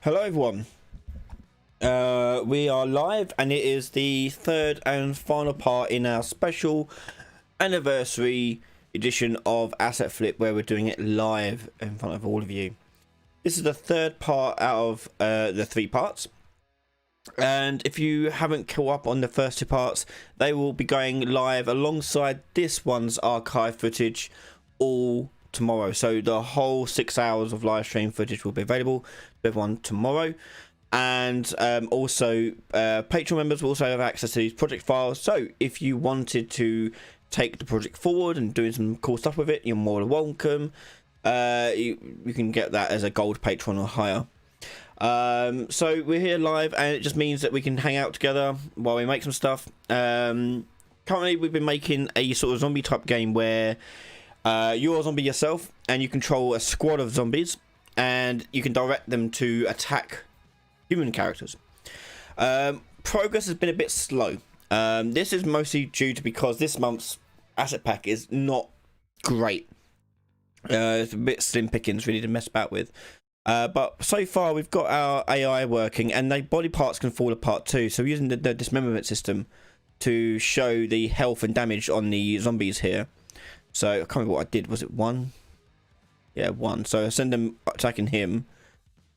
Hello everyone, we are live and it is the third and final part in our special anniversary edition of Asset Flip, where we're doing it live in front of all of you. This is the third part out of the 3 parts, and if you haven't caught up on the first 2 parts, they will be going live alongside this one's archive footage all tomorrow. So the whole 6 hours of live stream footage will be available to everyone tomorrow, and also Patreon members will also have access to these project files. So if you wanted to take the project forward and doing some cool stuff with it, you're more than welcome. You can get that as a gold patron or higher. So we're here live, and it just means that we can hang out together while we make some stuff. Currently we've been making a sort of zombie type game where you're a zombie yourself and you control a squad of zombies and you can direct them to attack human characters. Progress has been a bit slow. This is mostly due to because this month's asset pack is not great. It's a bit slim pickings really to mess about with. But so far we've got our AI working, and the body parts can fall apart too. So we're using the dismemberment system to show the health and damage on the zombies here. So I can't remember what I did. Was it 1? Yeah, 1. So I send them attacking him,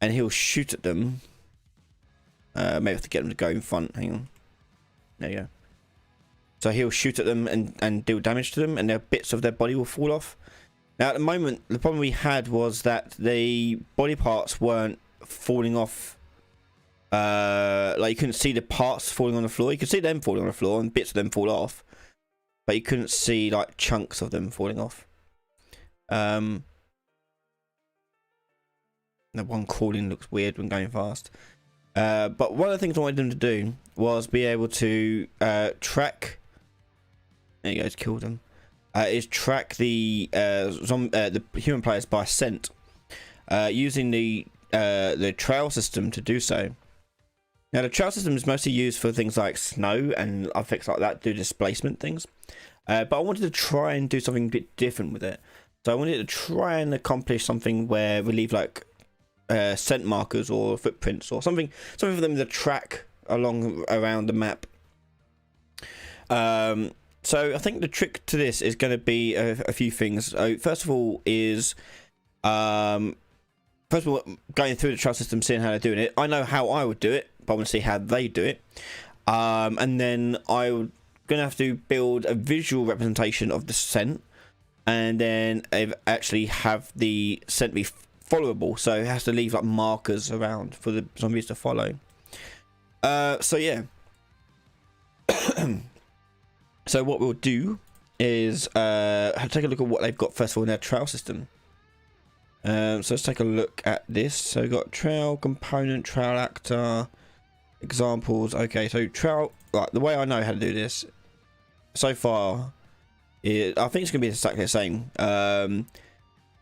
and he'll shoot at them. Maybe I have to get them to go in front. Hang on. There you go. So he'll shoot at them and deal damage to them, and their bits of their body will fall off. Now at the moment, the problem we had was that the body parts weren't falling off. Like you couldn't see the parts falling on the floor. You could see them falling on the floor, and bits of them fall off, but you couldn't see like chunks of them falling off. The one crawling looks weird when going fast. But one of the things I wanted them to do was be able to track. There you go, it's killed them. Is track the human players by scent, using the trail system to do so. Now the trail system is mostly used for things like snow and effects like that, do displacement things. But I wanted to try and do something a bit different with it. So I wanted to try and accomplish something where we leave like scent markers or footprints or something for them to track around the map. So I think the trick to this is going to be a few things. First of all, going through the trail system, seeing how they're doing it. I know how I would do it, but I want to see how they do it. And then I'm going to have to build a visual representation of the scent, and then actually have the scent be followable. So it has to leave like markers around for the zombies to follow. So yeah. So what we'll do is take a look at what they've got first of all in their trail system. So let's take a look at this. So we've got trail component, trail actor, examples. Okay, so trail, like the way I know how to do this so far, I think it's going to be exactly the same.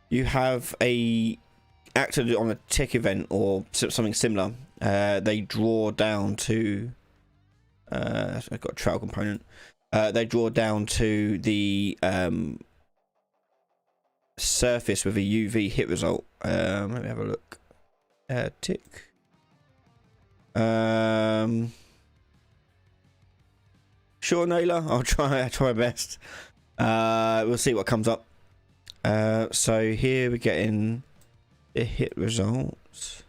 You have a actor on a tick event or something similar. They draw down to. So I've got a trail component. They draw down to the surface with a UV hit result. Let me have a look. Tick. Sure, Naylor. I'll try my best. We'll see what comes up. So here we're getting the hit results.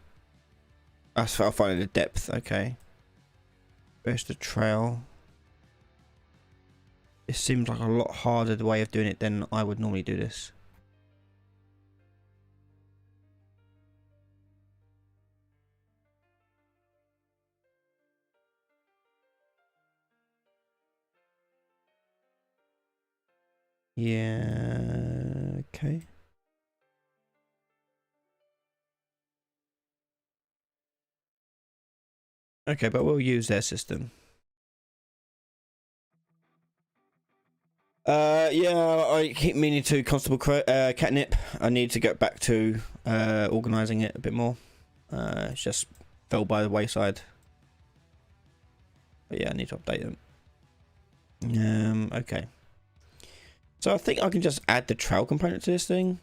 I'll find the depth. Okay. Where's the trail? It seems like a lot harder the way of doing it than I would normally do this. Yeah, okay. Okay, but we'll use their system. Yeah, I keep meaning to Constable Catnip. I need to get back to organising it a bit more. It's just fell by the wayside. But yeah, I need to update them. Okay. So I think I can just add the trail component to this thing.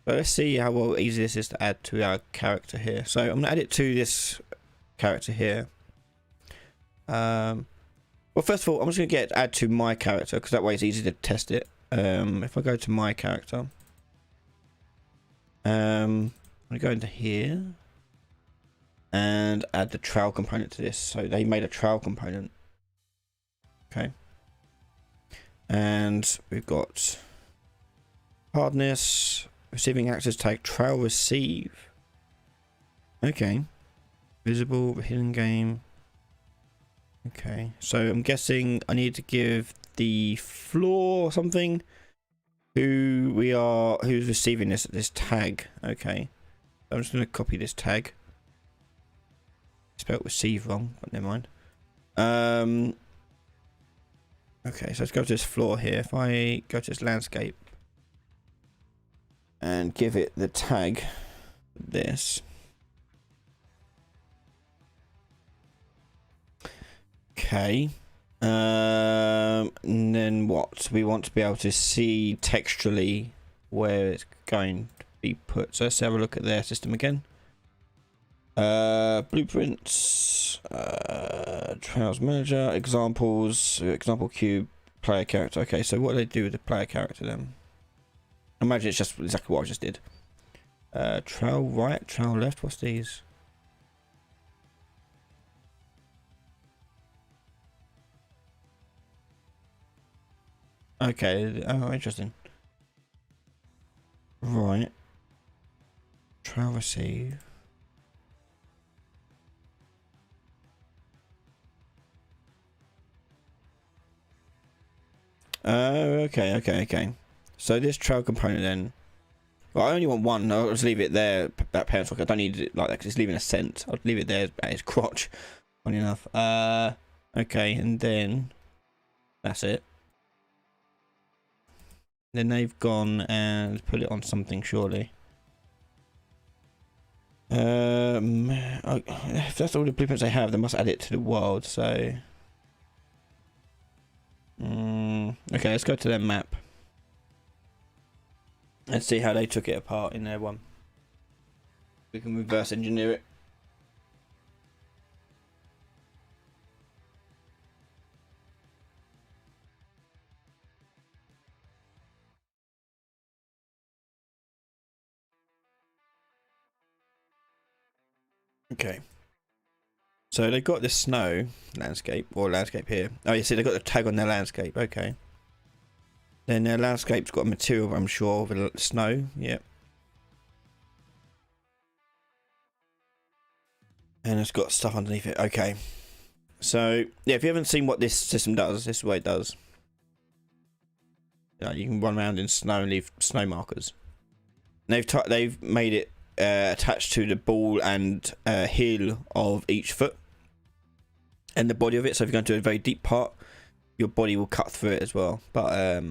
But let's see how easy this is to add to our character here. So I'm going to add it to this character here. Well, first of all, I'm just going to add to my character, because that way it's easy to test it. If I go to my character, I'm going to go into here and add the trail component to this. So they made a trail component. Okay. And we've got hardness, receiving actors tag trail receive. Okay. Visible, hidden game. Okay, so I'm guessing I need to give the floor or something who's receiving this tag. Okay, I'm just going to copy this tag. Spelled receive wrong, but never mind. Okay, so let's go to this floor here. If I go to this landscape and give it the tag this. Okay. And then what? We want to be able to see texturally where it's going to be put. So let's have a look at their system again. Blueprints, Trails Manager, examples, example cube, player character. Okay, so what do they do with the player character then? I imagine it's just exactly what I just did. Trail right, trail left. What's these? Okay, oh, interesting. Right. Trail receive. Okay. So this trail component then. Well, I only want one. I'll just leave it there. That pencil. I don't need it like that because it's leaving a scent. I'll leave it there at his crotch. Funny enough. Okay, and then that's it. Then they've gone and put it on something, surely. If that's all the blueprints they have, they must add it to the world. So, okay, let's go to their map. Let's see how they took it apart in their one. We can reverse engineer it. Okay. So they got this snow landscape here. Oh, you see, they got the tag on their landscape. Okay. Then their landscape's got a material, I'm sure, with snow. Yep. And it's got stuff underneath it. Okay. So yeah, if you haven't seen what this system does, this is what it does. You can run around in snow and leave snow markers. And they've made it attached to the ball and heel of each foot and the body of it. So if you're going to a very deep part, your body will cut through it as well. But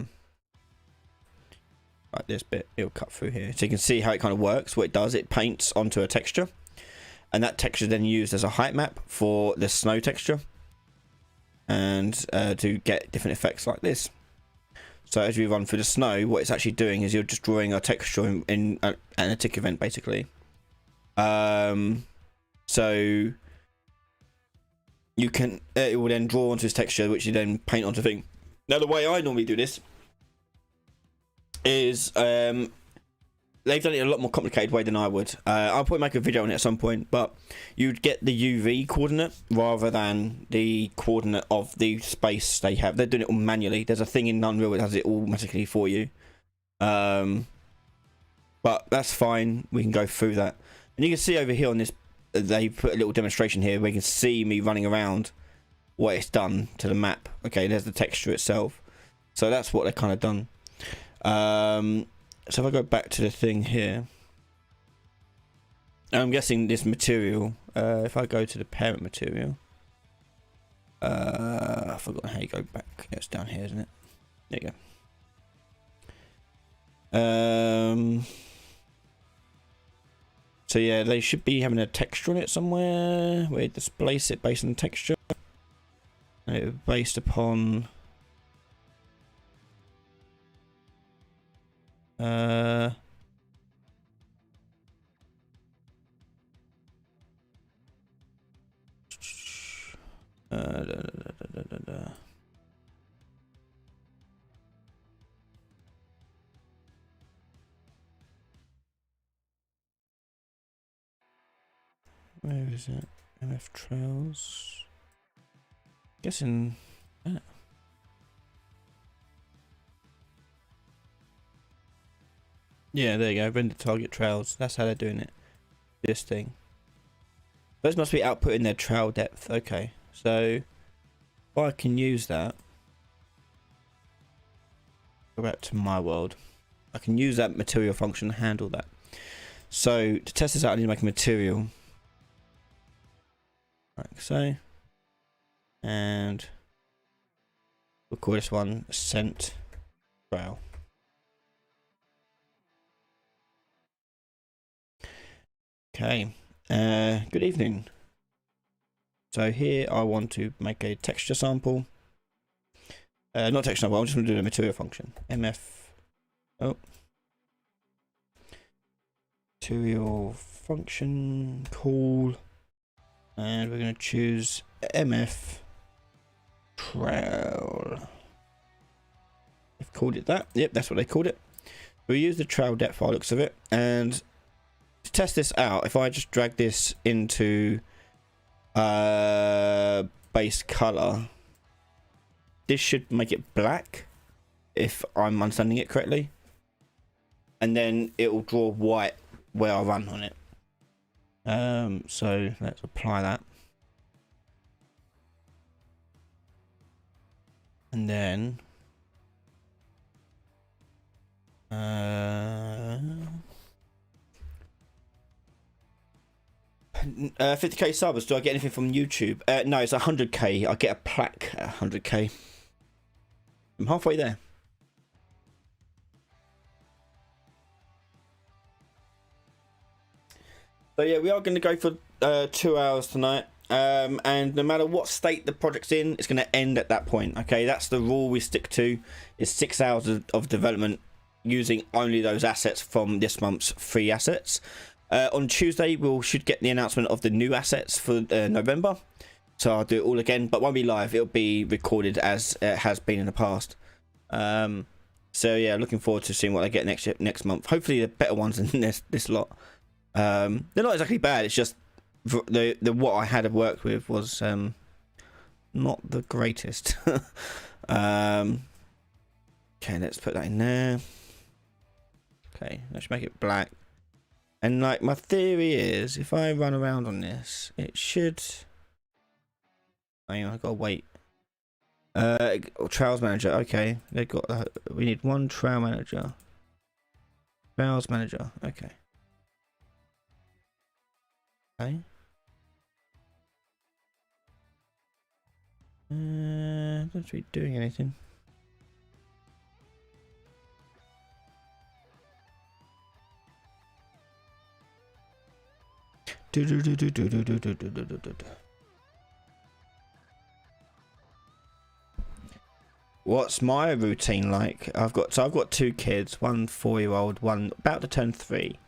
like this bit, it'll cut through here. So you can see how it kind of works. What it does, it paints onto a texture, and that texture is then used as a height map for the snow texture, and to get different effects like this. So as we run through the snow, what it's actually doing is you're just drawing a texture in a tick event, basically. So you can it will then draw onto this texture, which you then paint onto thing. Now the way I normally do this is they've done it in a lot more complicated way than I would. I'll probably make a video on it at some point, but you'd get the UV coordinate rather than the coordinate of the space they have. They're doing it all manually. There's a thing in Unreal that does it automatically for you. But that's fine. We can go through that. And you can see over here on this, they put a little demonstration here where you can see me running around what it's done to the map. Okay, there's the texture itself. So that's what they've kind of done. So if I go back to the thing here, I'm guessing this material, if I go to the parent material, I've forgotten how you go back. It's down here, isn't it? There you go. So yeah, they should be having a texture on it somewhere. We displace it based on texture. And it was based upon where is it? MF Trails. Guessing. Yeah, there you go. Render target trails. That's how they're doing it. This thing. Those must be outputting their trail depth. Okay, so if I can use that, go back to my world. I can use that material function to handle that. So to test this out, I need to make a material. Like so. And we'll call this one Ascent Trail. Okay, good evening. So here I want to make a texture sample. Not texture sample, I'm just going to do the material function. Material function, call. And we're going to choose MF Trail. They've called it that. Yep, that's what they called it. We'll use the trail depth by the looks of it. And to test this out, if I just drag this into base color, this should make it black if I'm understanding it correctly, and then it will draw white where I run on it. So let's apply that, and then 50k subs. Do I get anything from YouTube? No, it's 100k. I get a plaque at 100k. I'm halfway there. So yeah, we are going to go for 2 hours tonight. And no matter what state the project's in, it's going to end at that point. Okay, that's the rule we stick to. Is 6 hours of development using only those assets from this month's free assets. On Tuesday, we should get the announcement of the new assets for November. So I'll do it all again, but won't be live. It'll be recorded as it has been in the past. So yeah, looking forward to seeing what I get next month. Hopefully, the better ones than this lot. They're not exactly bad. It's just the what I had worked with was not the greatest. Okay, let's put that in there. Okay, let's make it black. And like my theory is, if I run around on this, it should. Hang on, I gotta wait. Trails manager. Okay, they got. We need one trail manager. Trails manager. Okay. Okay. Don't be doing anything. What's my routine like? I've got 2 kids, one 4-year-old, one about to turn 3.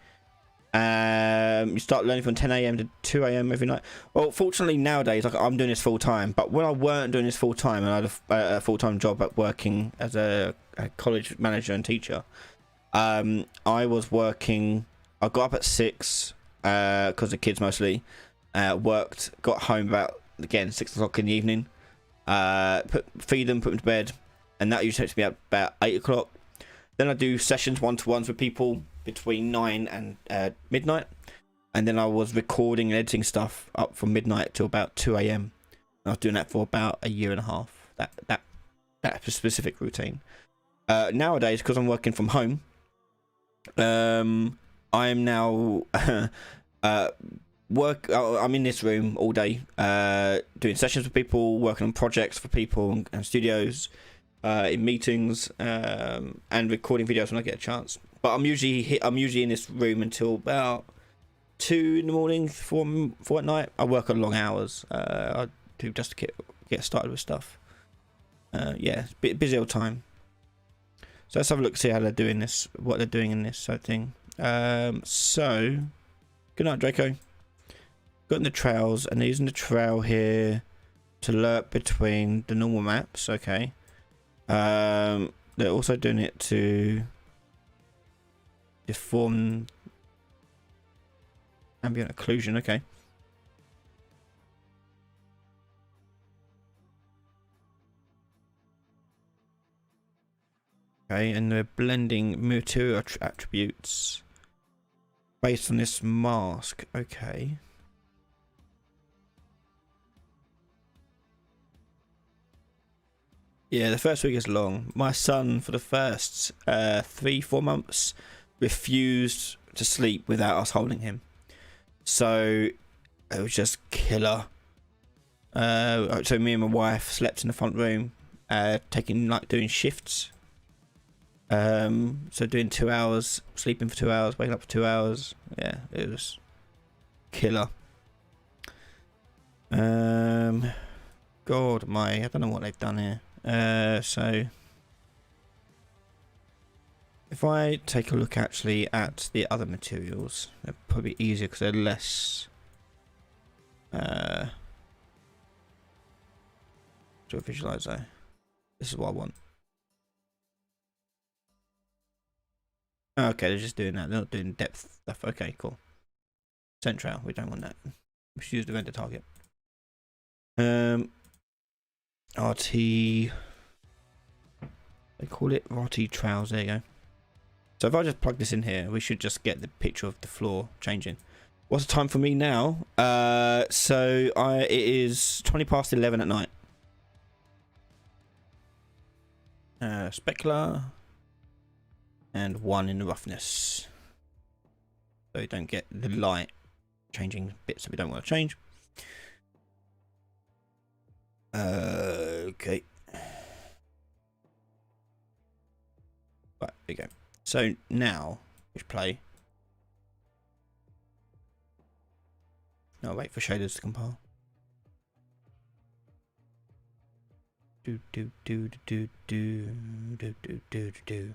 You start learning from 10 a.m. to 2 a.m. every night. Well, fortunately nowadays, like, I'm doing this full time. But when I weren't doing this full time, and I had a full-time job at working as a college manager and teacher, I was working. I got up at 6 because the kids mostly worked. Got home about 6 o'clock in the evening. Feed them, put them to bed, and that usually takes me up about 8 o'clock. Then I do sessions 1-to-ones with people between 9 and midnight, and then I was recording and editing stuff up from midnight till about 2 a.m. I was doing that for about a year and a half. That specific routine. Nowadays, because I'm working from home, I am now I'm in this room all day, doing sessions with people, working on projects for people and studios, in meetings, and recording videos when I get a chance. But I'm usually in this room until about 2 in the morning, 4 at night. I work on long hours. I do just to get started with stuff. Yeah, it's a bit busy all time. So let's have a look, see how they're doing this, what they're doing in this sort of thing. So good night, Draco. Got in the trails, and they're using the trail here to lurk between the normal maps. Okay. They're also doing it to deform ambient occlusion. Okay. Okay, and they're blending material attributes based on this mask. Okay. Yeah, the first week is long. My son, for the first 3-4 months, refused to sleep without us holding him. So it was just killer. So me and my wife slept in the front room, doing shifts. So doing 2 hours, sleeping for 2 hours, waking up for 2 hours. Yeah, it was killer. God, I don't know what they've done here. So if I take a look actually at the other materials, they're probably easier because they're less to visualize though. This is what I want. Okay, they're just doing that. They're not doing depth stuff. Okay, cool. Central, we don't want that. We should use the render target. RT. They call it RT Trails. There you go. So if I just plug this in here, we should just get the picture of the floor changing. What's the time for me now? So it is 20 past 11 at night. Specular. And 1 in the roughness. So you don't get the light changing bits that we don't want to change. Okay. Right, there we go. So now, push play. No, wait for shaders to compile. Do do do do do do do do do.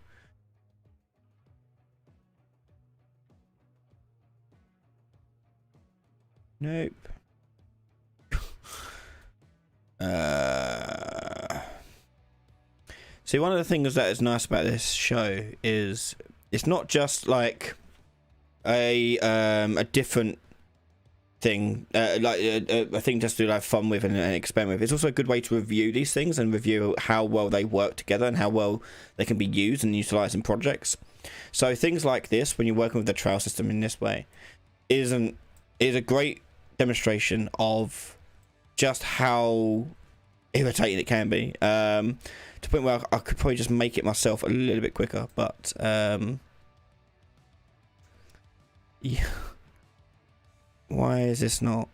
Nope. See, one of the things that is nice about this show is it's not just like a different thing, a thing just to have fun with and experiment with. It's also a good way to review these things and review how well they work together and how well they can be used and utilized in projects. So things like this, when you're working with the trail system in this way, is a great demonstration of just how irritating it can be, to the point where I could probably just make it myself a little bit quicker, but yeah. Why is this not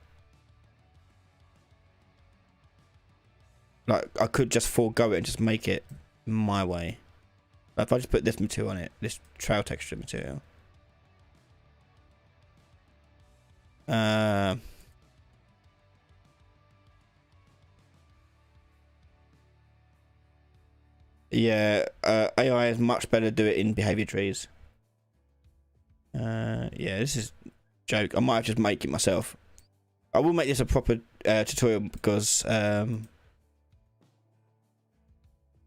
like, I could just forego it and just make it my way. If I just put this material on it, this trail texture material, yeah, AI is much better to do it in behavior trees. Yeah, this is a joke. I might just make it myself. I will make this a proper tutorial because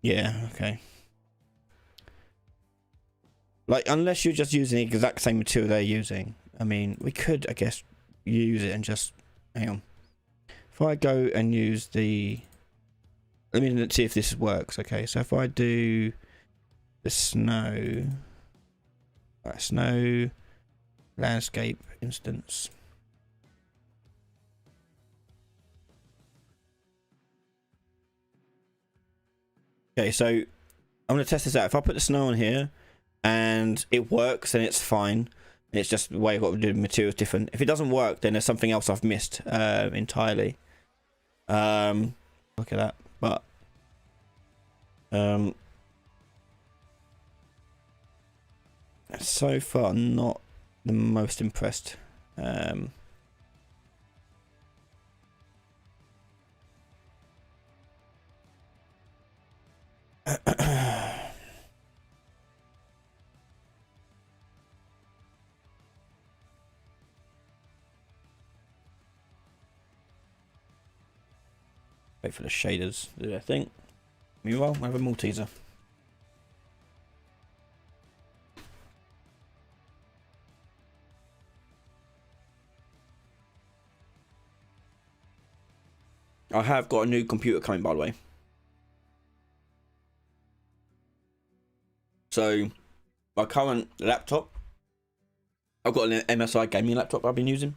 yeah, okay. Like, unless you're just using the exact same material they're using, I mean, we could, I guess, use it and just hang on. If I go and use the, let me see if this works. Okay, so if I do the snow, right, snow landscape instance. Okay, so I'm gonna test this out. If I put the snow on here and it works, then it's fine. It's just the way I've got to do the materials different. If it doesn't work, then there's something else I've missed entirely. Look at that. But so far not the most impressed. Wait for the shaders to do their thing. Meanwhile, I have a Malteser. I have got a new computer coming, by the way. So, my current laptop, I've got an MSI gaming laptop I've been using.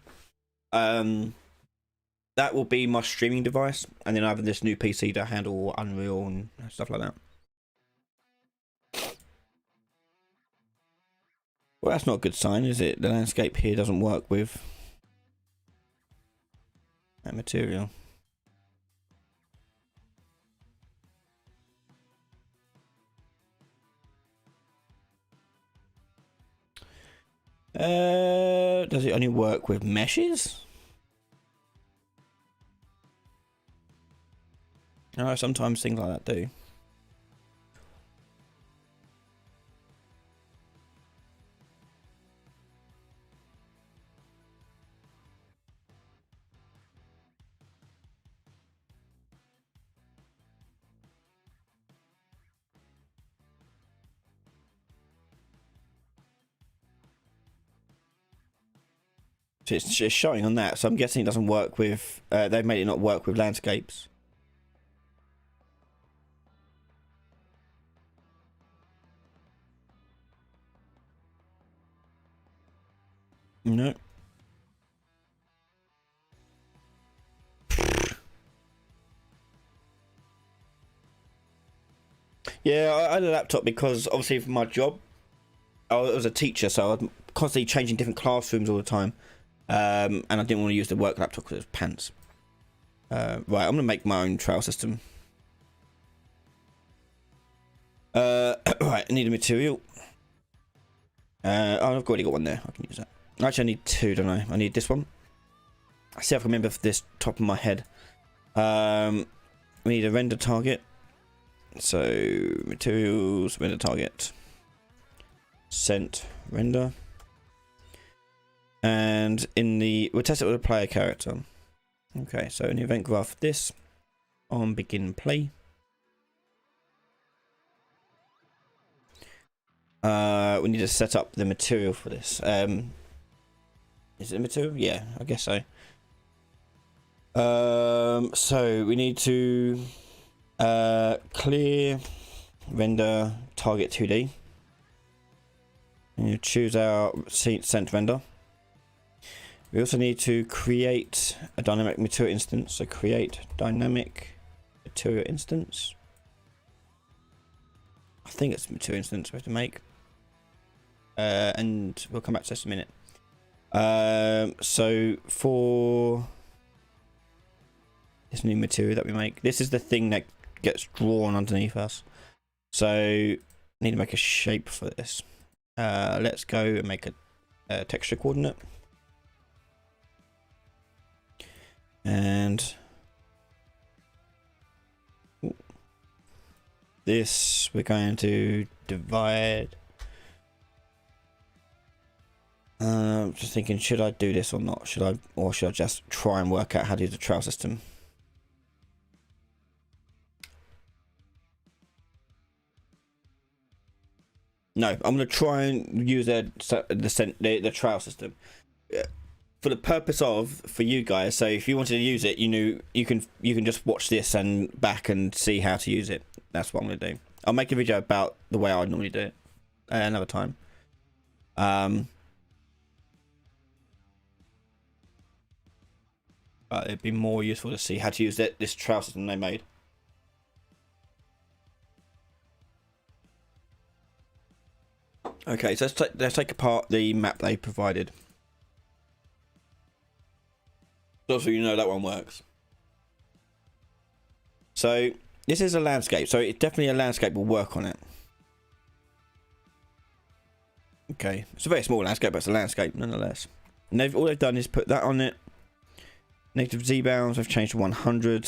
That will be my streaming device, and then I have this new PC to handle Unreal and stuff like that. Well, that's not a good sign, is it? The landscape here doesn't work with that material. Does it only work with meshes? No, sometimes things like that do. So it's just showing on that, so I'm guessing it doesn't work with. They've made it not work with landscapes. No. Yeah, I had a laptop because obviously for my job, I was a teacher, so I was constantly changing different classrooms all the time. And I didn't want to use the work laptop because it was pants. Right, I'm going to make my own trail system. Right, I need a material. Oh, I've already got one there. I can use that. Actually, I need two, don't I? I need this one. I see if I can remember this top of my head. We need a render target. So, materials, render target. Sent, render. And in the... We'll test it with a player character. Okay, so in the event graph, this on begin play. We need to set up the material for this. Is it a material? Yeah, I guess so. So we need to clear render target 2D. And you choose our sent render. We also need to create a dynamic material instance. So create dynamic material instance. I think it's material instance we have to make. And we'll come back to this in a minute. So for this new material that we make, this is the thing that gets drawn underneath us. So I need to make a shape for this. Let's go and make a texture coordinate. And this we're going to divide. Just thinking, should I do this or not? Should I just try and work out how to do the trail system? No, I'm going to try and use the trail system for the purpose of for you guys. So if you wanted to use it, you can just watch this and back and see how to use it. That's what I'm going to do. I'll make a video about the way I normally do it another time. But it'd be more useful to see how to use this trail system they made. Okay, so let's take apart the map they provided. So you know that one works. So this is a landscape, so it definitely a landscape will work on it. Okay, it's a very small landscape, but it's a landscape nonetheless. And all they've done is put that on it. Negative Z bounds, I've changed to 100.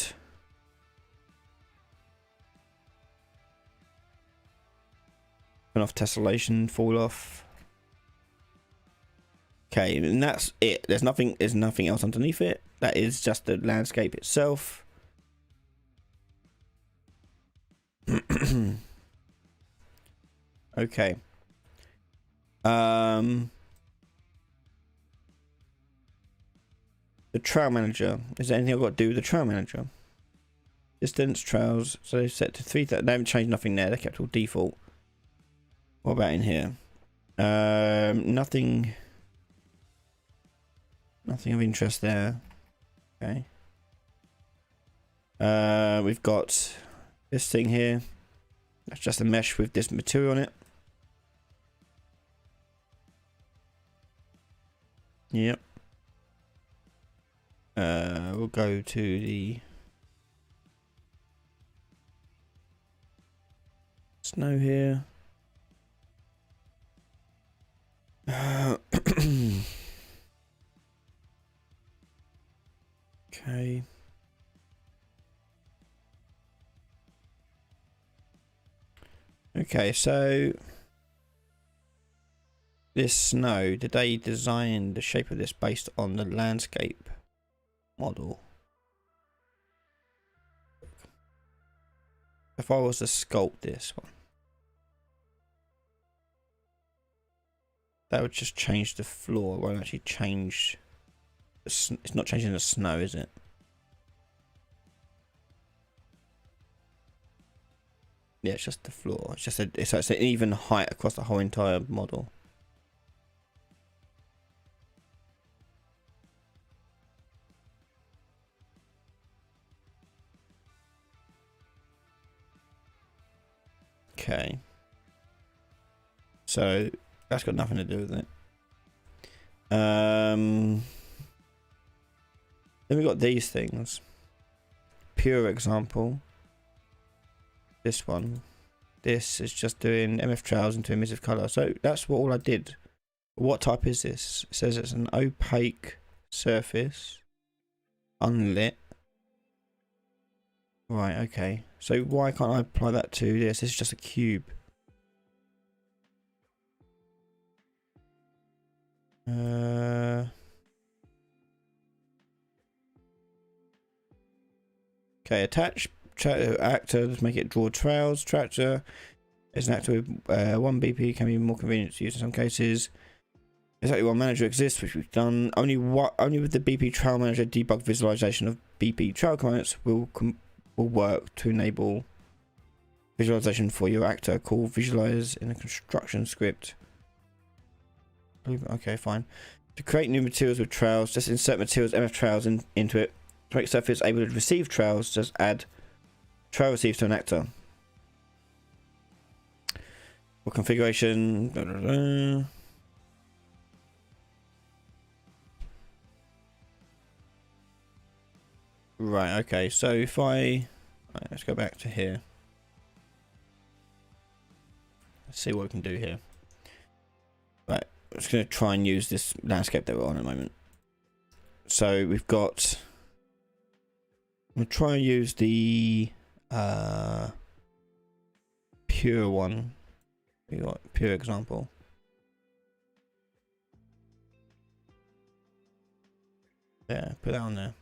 Turn off tessellation, fall off. Okay, and that's it. There's nothing else underneath it. That is just the landscape itself. Okay. The trail manager. Is there anything I've got to do with the trail manager? Distance, trails. So they've set to 3,000. They haven't changed nothing there. They kept all default. What about in here? Nothing. Nothing of interest there. Okay. We've got this thing here. That's just a mesh with this material on it. Yep. We'll go to the snow here. Okay. Okay, so this snow, did they design the shape of this based on the landscape model? If I was to sculpt this one, that would just change the floor. It won't actually change. It's not changing the snow, is it? Yeah, it's just the floor. It's just it's an even height across the whole entire model. Okay. So that's got nothing to do with it. Then we got these things. Pure example. This one. This is just doing MF trails into emissive color. So that's what all I did. What type is this? It says it's an opaque surface. Unlit. Right, okay. So why can't I apply that to this? This is just a cube. Okay, attach actor to make it draw trails. Tractor is an actor with 1 BP, can be more convenient to use in some cases. Exactly one manager exists, which we've done. Only with the BP trail manager debug visualization of BP trail components will work to enable visualization for your actor. Call visualize in a construction script. Okay, fine. To create new materials with trails, just insert materials MF trails into it. To make surface able to receive trails, just add trail receive to an actor. For configuration, blah, blah, blah. Right, okay, so if let's go back to here. Let's see what we can do here. Right, I'm just going to try and use this landscape that we're on at the moment. So we've got... I'm going to try and use the pure one. We got pure example. Yeah, put that on there.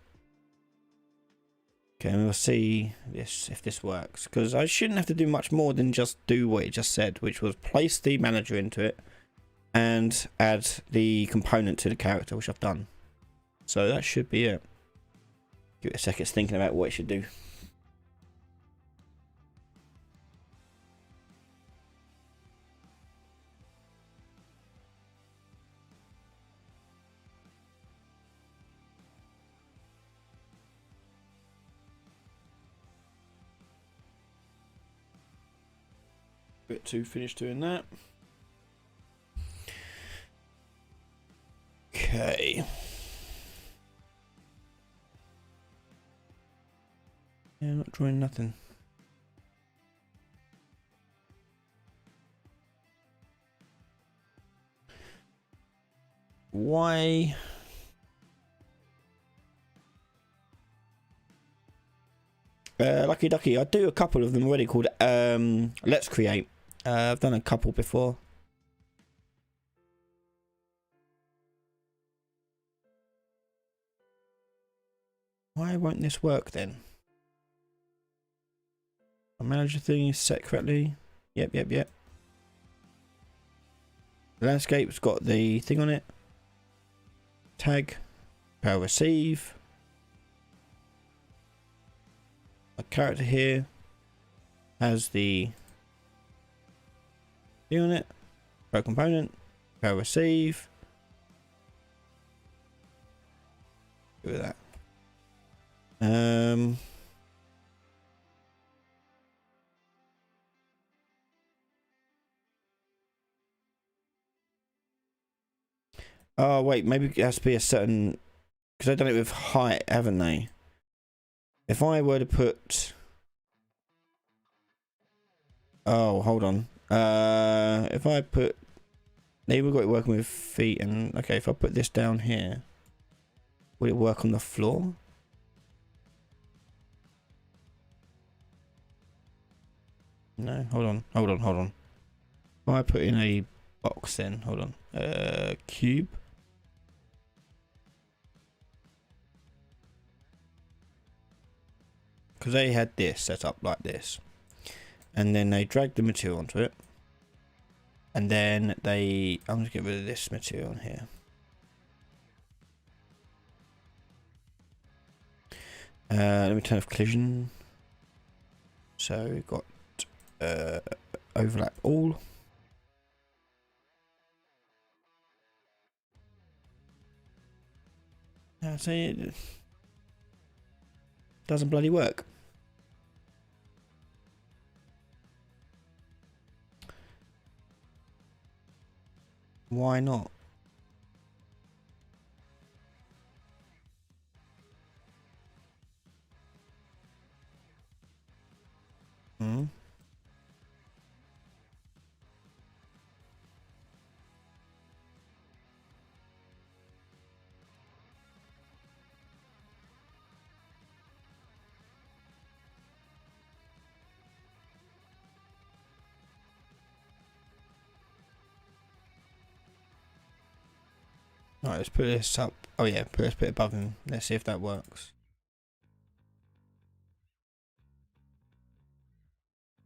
Okay, and we'll see if this works, because I shouldn't have to do much more than just do what it just said, which was place the manager into it and add the component to the character, which I've done. So that should be it. Give it a second, it's thinking about what it should do. Bit to finish doing that. Okay. Yeah, not drawing nothing. Why? Lucky Ducky. I do a couple of them already called Let's Create. I've done a couple before. Why won't this work then? My manager thing is set correctly. Yep. The landscape's got the thing on it. Tag. Power receive. A character here has the thing on it. Pro component. Power receive. Look at that. Oh wait, maybe it has to be a certain, because they've done it with height, haven't they? If I were to put, oh hold on, if I put, we've got it working with feet, and okay, if I put this down here, will it work on the floor? No, hold on. If I put in a box then, hold on, cube. Because they had this set up like this, and then they dragged the material onto it, and then I'm going to get rid of this material here. Let me turn off collision. So we've got overlap all. See, it doesn't bloody work. Why not? Hmm. Alright, let's put this up. Oh yeah, let's put it above him. Let's see if that works.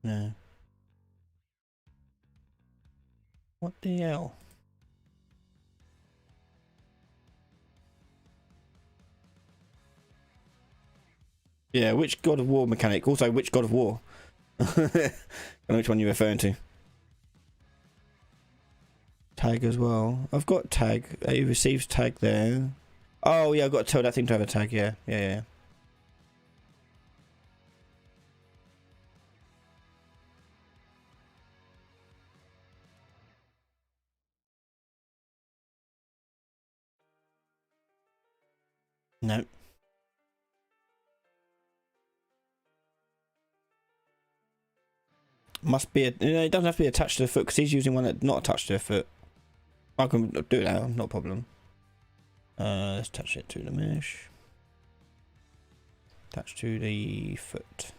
No. What the hell? Yeah, which God of War mechanic? Also, which God of War? I don't know which one you're referring to. Tag as well. I've got tag. It receives tag there. Oh yeah, I've got to tell that thing to have a tag. Yeah. No. Must be it doesn't have to be attached to the foot because he's using one that's not attached to the foot. I can do that, not a problem. Let's attach it to the mesh. Attach to the foot.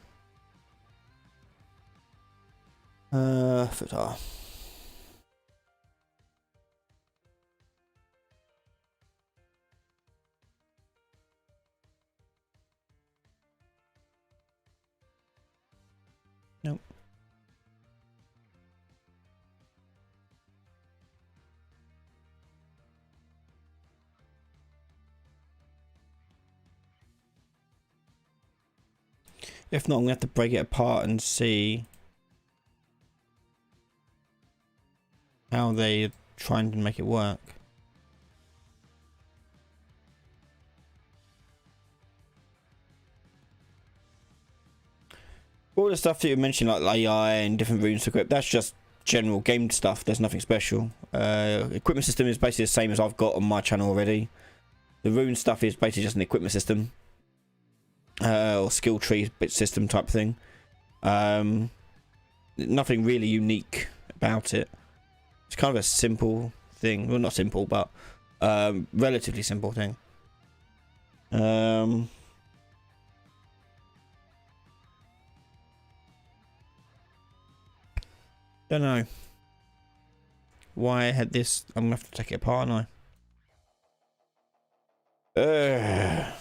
Foot R. Nope. If not, I'm gonna have to break it apart and see how they trying to make it work. All the stuff that you mentioned, like AI and different runes to grip, that's just general game stuff. There's nothing special. Equipment system is basically the same as I've got on my channel already. The rune stuff is basically just an equipment system. Or skill tree system type thing. Nothing really unique about it. It's kind of a simple thing. Well, not simple, but relatively simple thing. Don't know why I had this. I'm gonna have to take it apart, aren't I?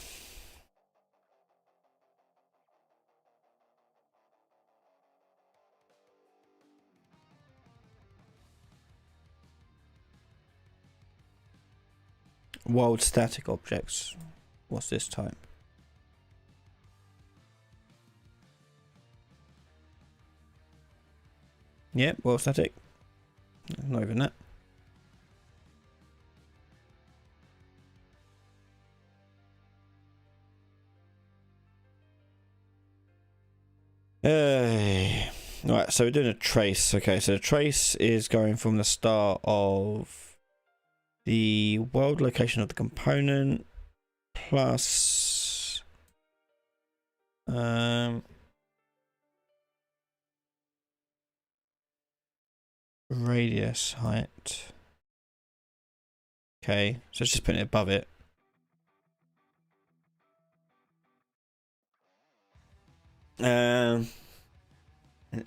Wild static objects. What's this type? Yep, wild static. Not even that. Right, so we're doing a trace. Okay, so the trace is going from the start of the world location of the component plus radius height. Okay, so it's just putting it above it.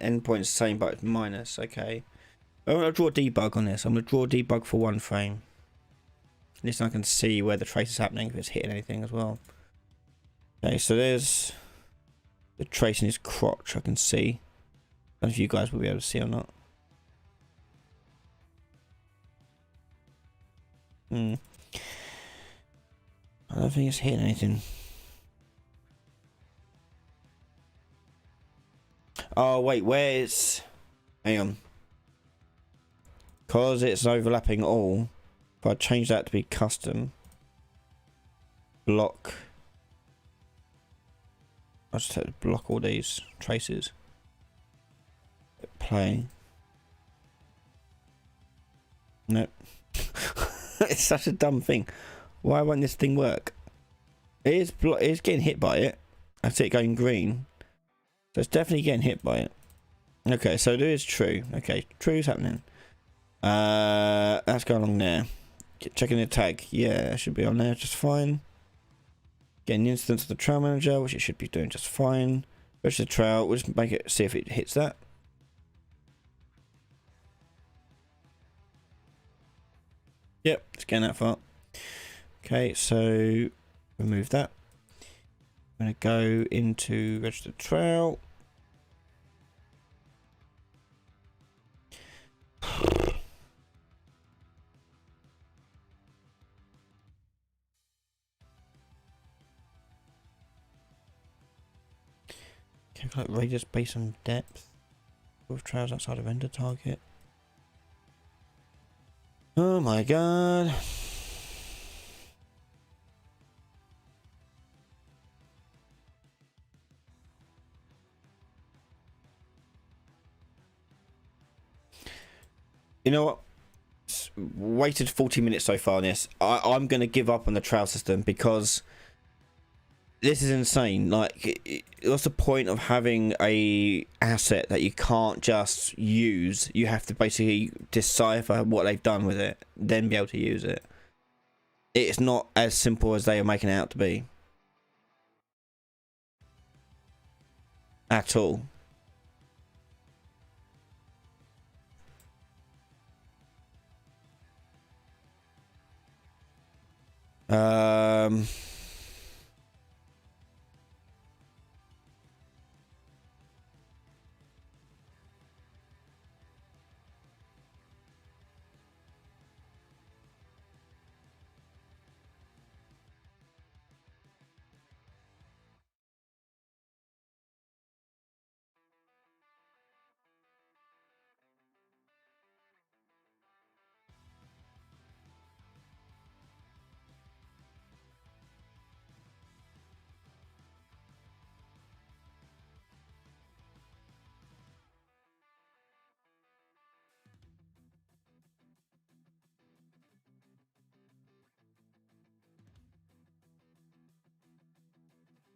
Endpoint is the same, but it's minus. Okay, I'm gonna draw a debug on this. I'm gonna draw a debug for one frame. At least I can see where the trace is happening, if it's hitting anything as well. Okay, so there's the trace in his crotch. I can see. I don't know if you guys will be able to see or not. I don't think it's hitting anything. Oh wait, where's? Hang on. Cause it's overlapping all. If I change that to be custom, block. I'll just have to block all these traces. Play. Nope. It's such a dumb thing. Why won't this thing work? It is getting hit by it. I see it going green. So it's definitely getting hit by it. Okay, so it is true. Okay, true's happening. That's going along there. Checking the tag. Yeah, it should be on there just fine. Getting the instance of the trail manager, which it should be doing just fine. Register the trail. We'll just make it, see if it hits that. Yep, it's getting that far. Okay, so remove that. I'm going to go into register trail. Calculate radius based on depth with trails outside of render target. Oh my god. You know what? Waited 40 minutes so far on this. I'm going to give up on the trail system because this is insane. Like, what's the point of having a asset that you can't just use? You have to basically decipher what they've done with it, then be able to use it. It's not as simple as they are making it out to be. At all.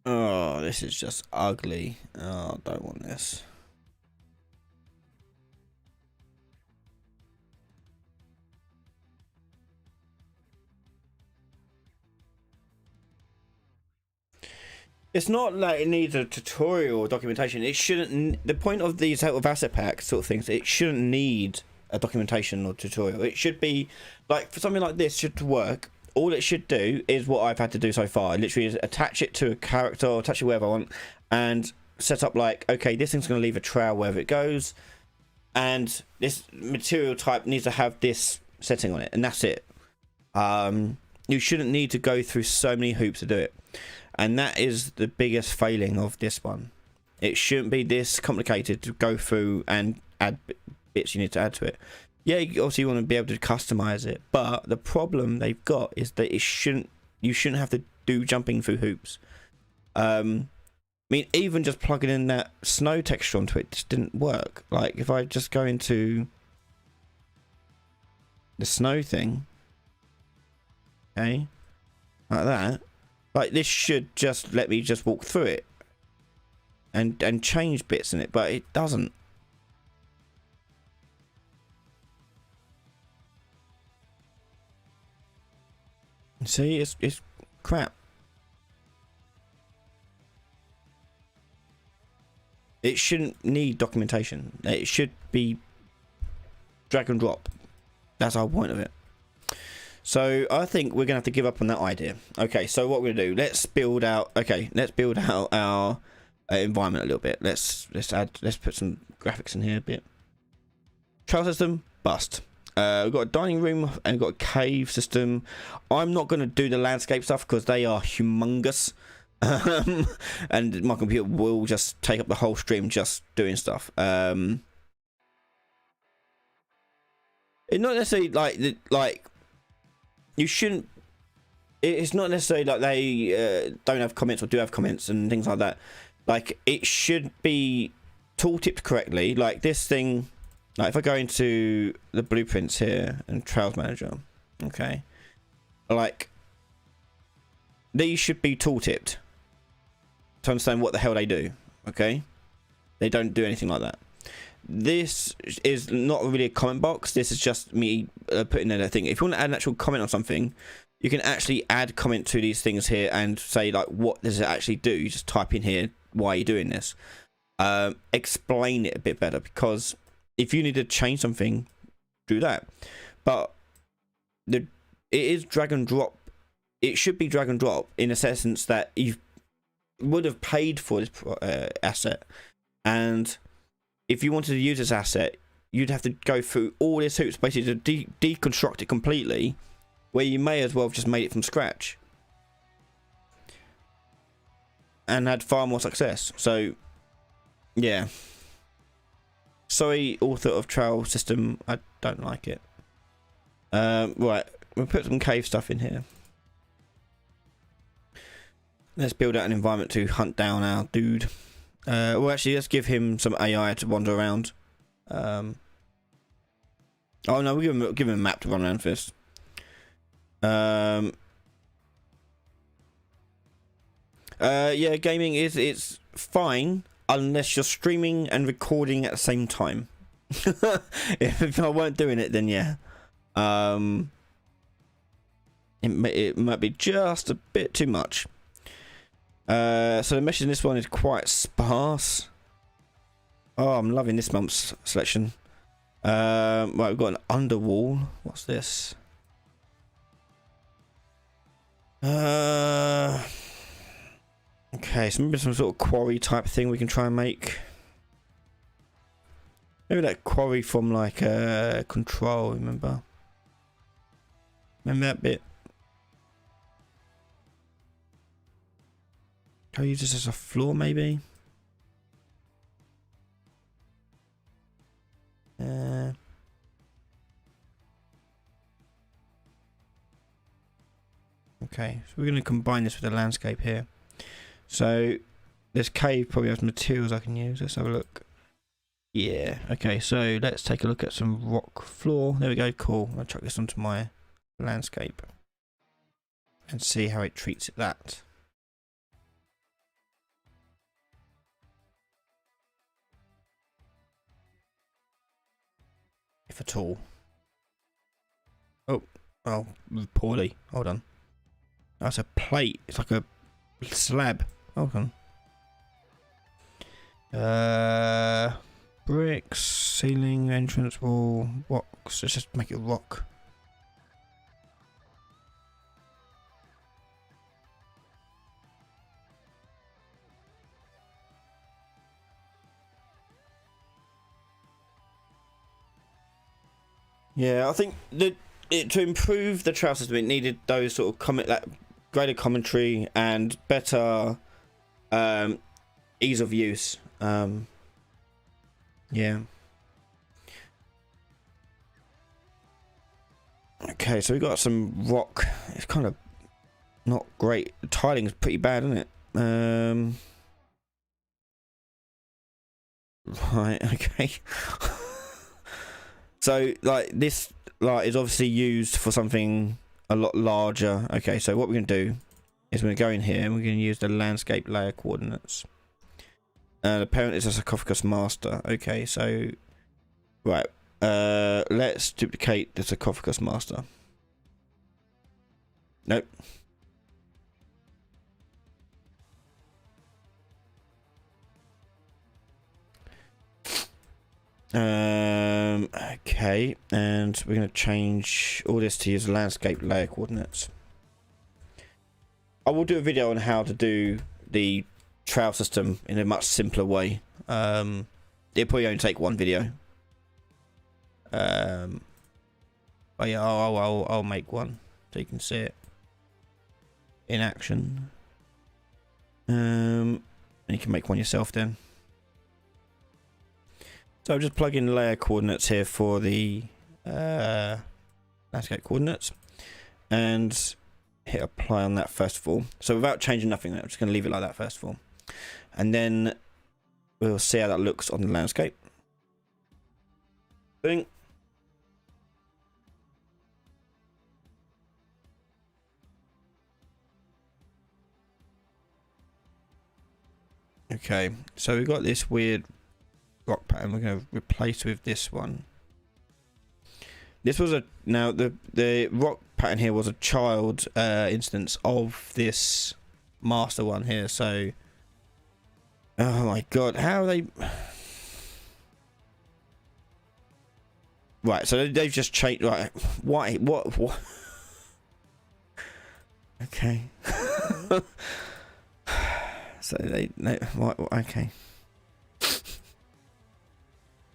Oh, this is just ugly. Oh, I don't want this. It's not like it needs a tutorial or documentation. It shouldn't. The point of these out of asset packs sort of things, it shouldn't need a documentation or tutorial. It should be like, for something like this should work, all it should do is what I've had to do so far. Literally is attach it to a character or attach it wherever I want and set up like, okay, this thing's going to leave a trail wherever it goes, and this material type needs to have this setting on it, and that's it. You shouldn't need to go through so many hoops to do it. And that is the biggest failing of this one. It shouldn't be this complicated to go through and add bits you need to add to it. Yeah, you obviously want to be able to customize it, but the problem they've got is that you shouldn't have to do jumping through hoops. I mean, even just plugging in that snow texture onto it just didn't work. Like, if I just go into the snow thing, okay, like that. Like, this should just let me just walk through it and change bits in it, but it doesn't. See, it's crap. It shouldn't need documentation. It should be drag and drop. That's our point of it. So I think we're gonna have to give up on that idea. Okay, so what we're gonna do? Let's build out. Okay, let's build out our environment a little bit. Let's put some graphics in here a bit. Trail system, bust. We've got a dining room and we've got a cave system. I'm not gonna do the landscape stuff because they are humongous, and my computer will just take up the whole stream just doing stuff. It's not necessarily like. You shouldn't. It's not necessarily like they don't have comments or do have comments and things like that. Like, it should be tooltipped correctly. Like this thing. Like if I go into the blueprints here and Trails Manager, okay, like these should be tooltipped to understand what the hell they do. Okay, they don't do anything like that. This is not really a comment box. This is just me putting in a thing. If you want to add an actual comment on something, you can actually add comment to these things here and say like, what does it actually do? You just type in here why you're doing this. Explain it a bit better, because if you need to change something, do that. But it is drag and drop. It should be drag and drop in a sense that you would have paid for this asset, and if you wanted to use this asset, you'd have to go through all this hoops basically to deconstruct it completely, where you may as well have just made it from scratch and had far more success. So yeah, sorry, author of Trail System, I don't like it. Right, we'll put some cave stuff in here. Let's build out an environment to hunt down our dude. Well, actually, let's give him some AI to wander around. Oh no, we'll give him a map to run around first. Yeah, gaming it's fine unless you're streaming and recording at the same time. If I weren't doing it, then yeah, it might be just a bit too much. So the message in this one is quite sparse. Oh, I'm loving this month's selection. Right, we've got an underwall. What's this? Okay, so maybe some sort of quarry type thing we can try and make. Maybe that quarry from like Control, remember that bit? Can I use this as a floor, maybe? Okay, so we're going to combine this with the landscape here. So this cave probably has materials I can use. Let's have a look. Yeah, okay, so let's take a look at some rock floor. There we go, cool. I'll chuck this onto my landscape and see how it treats that. if at all. Oh, poorly. Hold on. That's a plate. It's like a slab. Hold on. Bricks, ceiling, entrance wall, rocks. Let's just make it rock. Yeah, I think to improve the trail system, it needed those sort of greater commentary and better ease of use. Yeah. Okay, so we got some rock. It's kind of not great. The tiling is pretty bad, isn't it? Right. Okay. So like this is obviously used for something a lot larger. Okay, so what we're gonna do is we're gonna go in here and we're gonna use the landscape layer coordinates. The parent is a sarcophagus master. Okay, so right. Let's duplicate the sarcophagus master. Nope. Okay, and we're going to change all this to use landscape layer coordinates. I will do a video on how to do the trail system in a much simpler way. It'll probably only take one video. But yeah, I'll make one so you can see it in action. And you can make one yourself then. So I'll just plug in layer coordinates here for the landscape coordinates and hit apply on that first of all. So without changing nothing, I'm just going to leave it like that first of all. And then we'll see how that looks on the landscape. Boom. Okay, so we've got this weird rock pattern we're going to replace with this one. This was the rock pattern here was a child instance of this master one here, so oh my god, how are they? Right, so they've just changed. Right, why? What? Okay. So they what? Okay.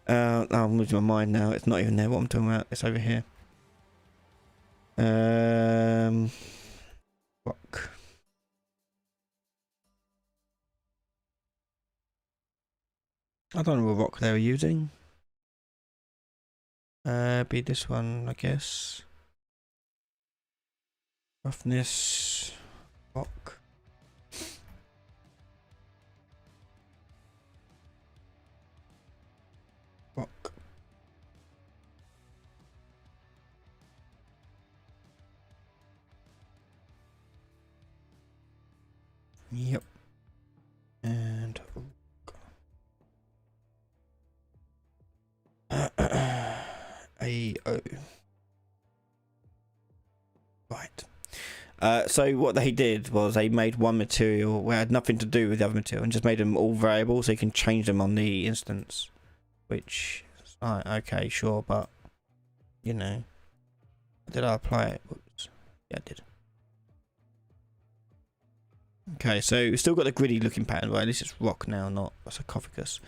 I'm losing my mind now. It's not even there. What I'm talking about. It's over here. Rock. I don't know what rock they were using. Be this one, I guess. Roughness. Rock. Rock. Yep. And AO. Right. So what they did was they made one material where it had nothing to do with the other material and just made them all variable so you can change them on the instance. Which, okay, sure, but, you know, did I apply it? Whoops. Yeah, I did. Okay, so we've still got the gritty looking pattern, but at least it's rock now, not a sarcophagus.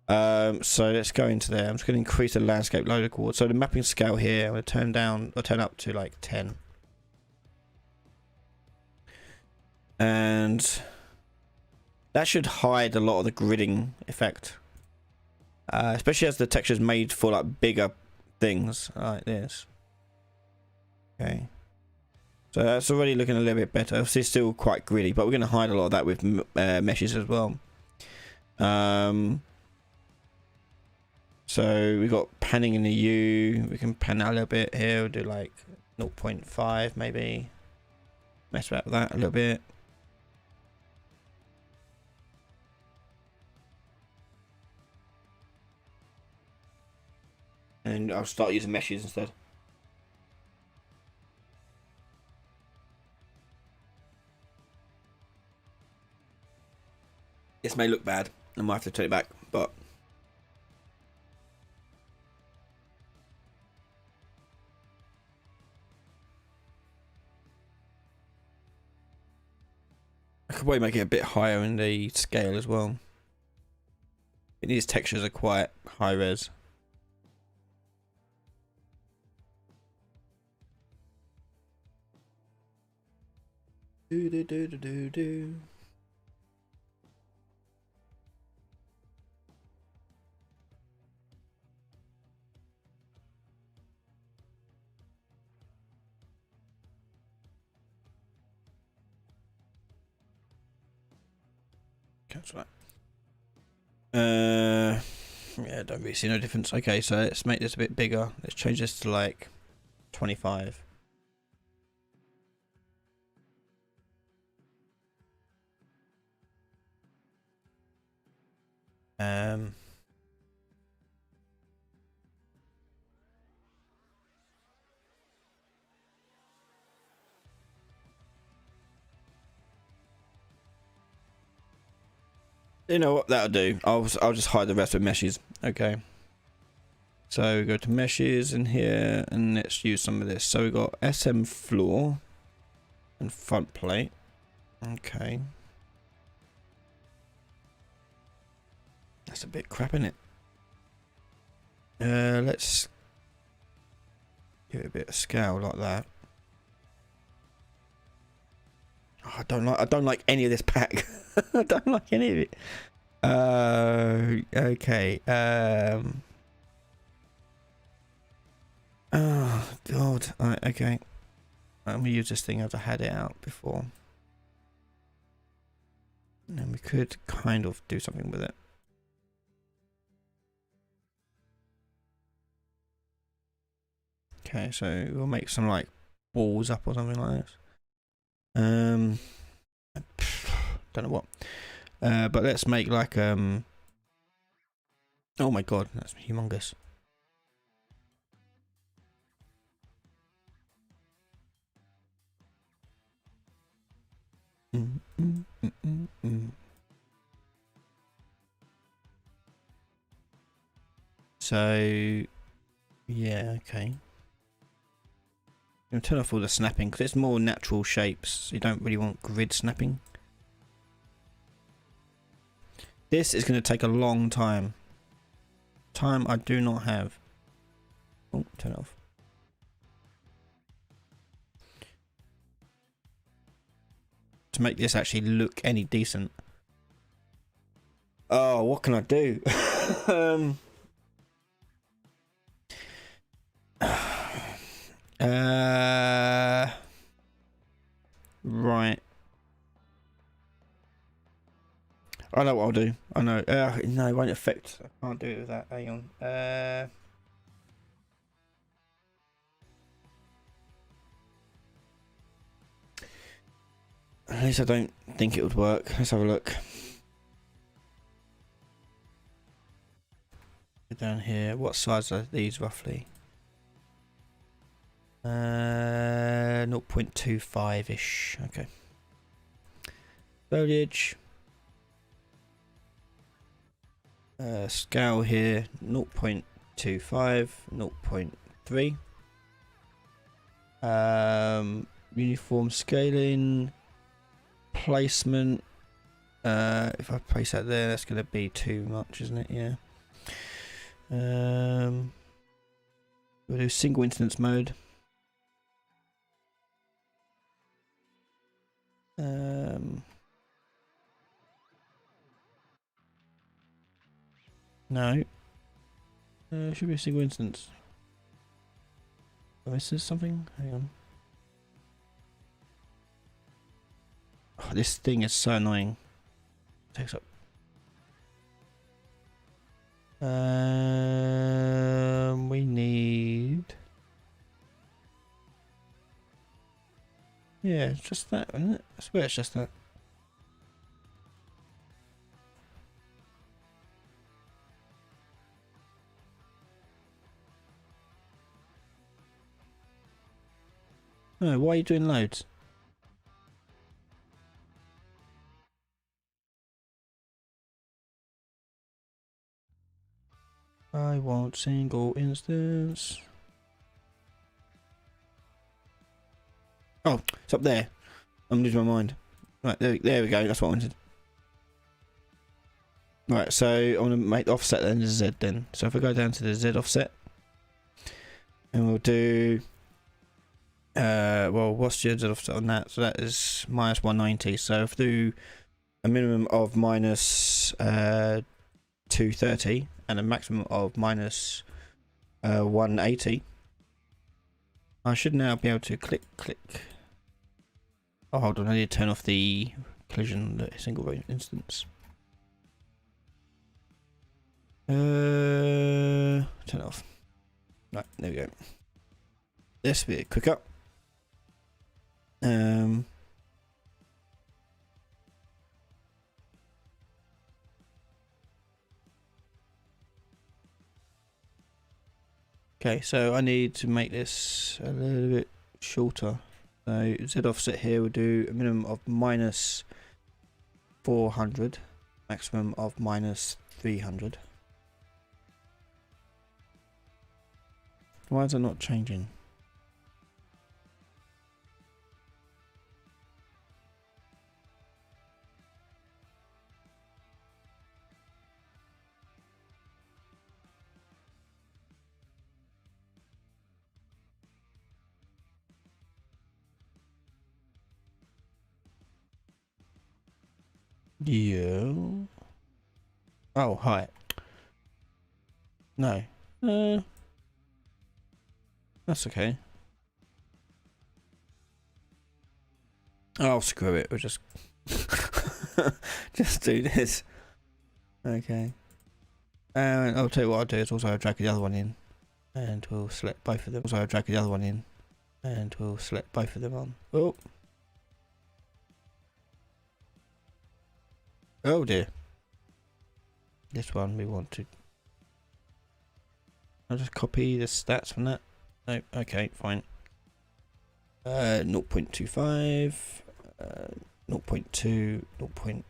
So let's go into there. I'm just going to increase the landscape loader chord. So the mapping scale here, I'm going to turn down, or turn up to like 10. And that should hide a lot of the gridding effect. Especially as the texture's made for like bigger things like this. Okay. So that's already looking a little bit better. Obviously it's still quite gritty, but we're going to hide a lot of that with meshes as well. So we got panning in the U. We can pan that a little bit here. We'll do like 0.5 maybe. Mess about with that a little bit. and I'll start using meshes instead. This may look bad. I might have to turn it back, but I could probably make it a bit higher in the scale as well. These textures are quite high res. Do do do do do do. Cancel that. Yeah, don't really see no difference. Okay, so let's make this a bit bigger. Let's change this to like 25. You know what? That'll do. I'll just hide the rest with meshes. Okay. So go to meshes in here and let's use some of this. So we got SM floor and front plate. Okay. That's a bit crap, isn't it? Let's give it a bit of scale like that. Oh, I don't like any of this pack. I don't like any of it. Okay. Oh god. Right, okay. I'm gonna use this thing as I had it out before. And then we could kind of do something with it. Okay, so we'll make some like balls up or something like this. Don't know what. But let's make like oh my god, that's humongous. So yeah, okay. I'm gonna turn off all the snapping because it's more natural shapes. So you don't really want grid snapping. This is going to take a long time. Time I do not have. Oh, turn it off. To make this actually look any decent. Oh, what can I do? Right. I know what I'll do. I know. No, it won't affect. I can't do it with that. Hang on. At least I don't think it would work. Let's have a look. Down here. What size are these roughly? 0.25-ish. Okay. Foliage. Scale here 0.25, 0.3. Uniform scaling. Placement. If I place that there, that's going to be too much, isn't it? Yeah. We'll do single instance mode. No. Should be a single instance. This is something. Hang on. Oh, this thing is so annoying. Takes up. We need. Yeah, it's just that, isn't it? I swear it's just that. Oh, why are you doing loads? I want single instance. Oh, it's up there. I'm losing my mind. Right, there we go. That's what I wanted. Right, so I'm going to make the offset then to Z then. So if I go down to the Z offset, and we'll do, well, what's the Z offset on that? So that is minus 190. So if I do a minimum of minus 230 and a maximum of minus 180, I should now be able to click. Oh, hold on, I need to turn off the collision, the single instance. Turn it off. Right, there we go. This will be quicker. Okay, so I need to make this a little bit shorter. So Z offset here will do a minimum of minus 400, maximum of minus 300. Why is it not changing? Yeah. Oh, hi. No. That's okay. Oh, screw it. We'll just just do this. Okay. And I'll tell you what I'll do is also drag the other one in, and we'll select both of them. Also drag the other one in, and we'll select both of them on. Oh. Oh dear. This one we want to. I'll just copy the stats from that. No, okay, fine. 0.25, 0.2, 0.3.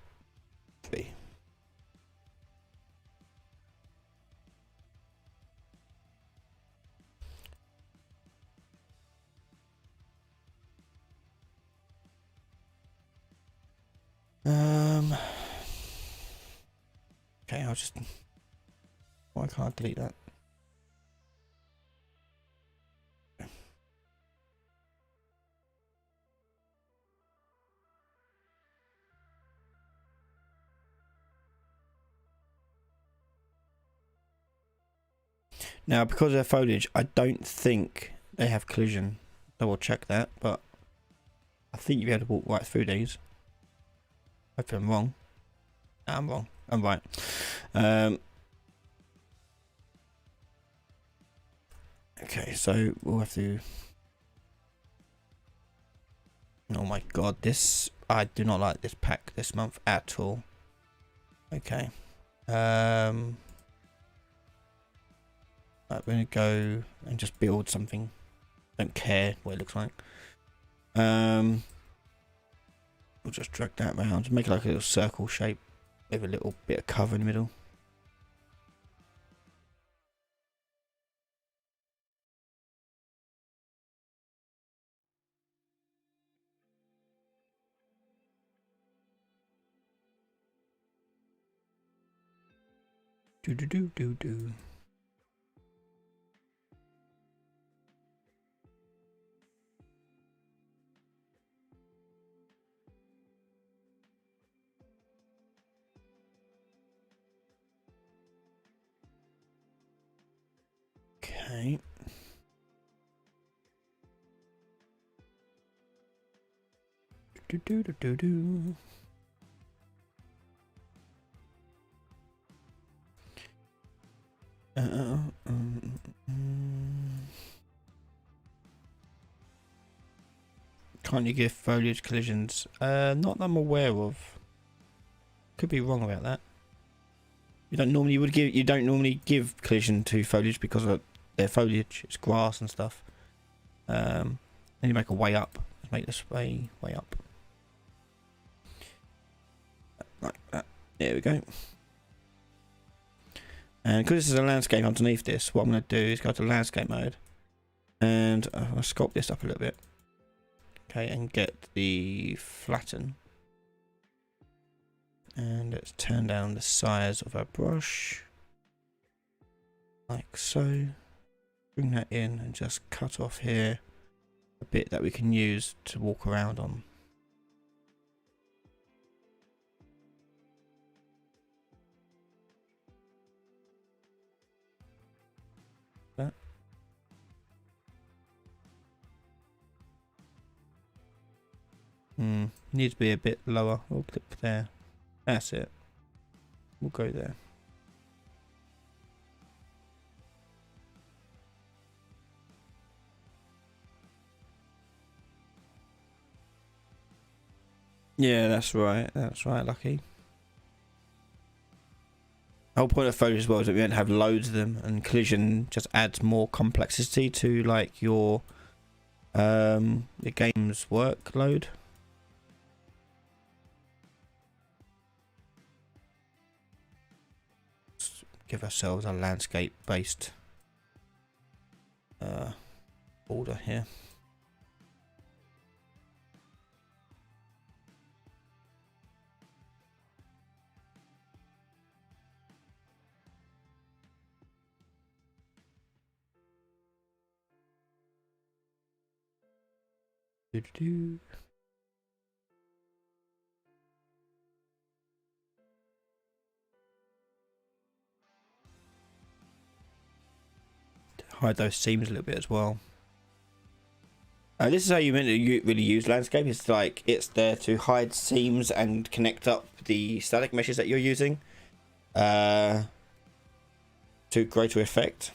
Okay, I'll just. Why can't I delete that? Now, because they're foliage, I don't think they have collision. Double check that, but I think you'll be able to walk right through these. Hopefully I'm wrong. No, I'm wrong. I'm right. Okay, so we'll have to. Oh my god, this. I do not like this pack this month at all. Okay. I'm gonna go and just build something. Don't care what it looks like. We'll just drag that around. Just make it like a little circle shape with a little bit of cover in the middle. Do. Okay. Do. Can't you give foliage collisions? Not that I'm aware of. Could be wrong about that. You don't normally give collision to foliage because of their foliage. It's grass and stuff. I need to make a way up. Let's make this way up. Like that. There we go. And because this is a landscape underneath this, what I'm going to do is go to landscape mode. And I'll sculpt this up a little bit. Okay, and get the flatten. And let's turn down the size of our brush. Like so. Bring that in and just cut off here a bit that we can use to walk around on. That. Needs to be a bit lower. We'll click there. That's it. We'll go there. Yeah, that's right. That's right, Lucky. The whole point of foliage as well is that we don't have loads of them, and collision just adds more complexity to like your the game's workload. Let's give ourselves a landscape based border here. Hide those seams a little bit as well. This is how you really use landscape. It's like it's there to hide seams and connect up the static meshes that you're using to greater effect.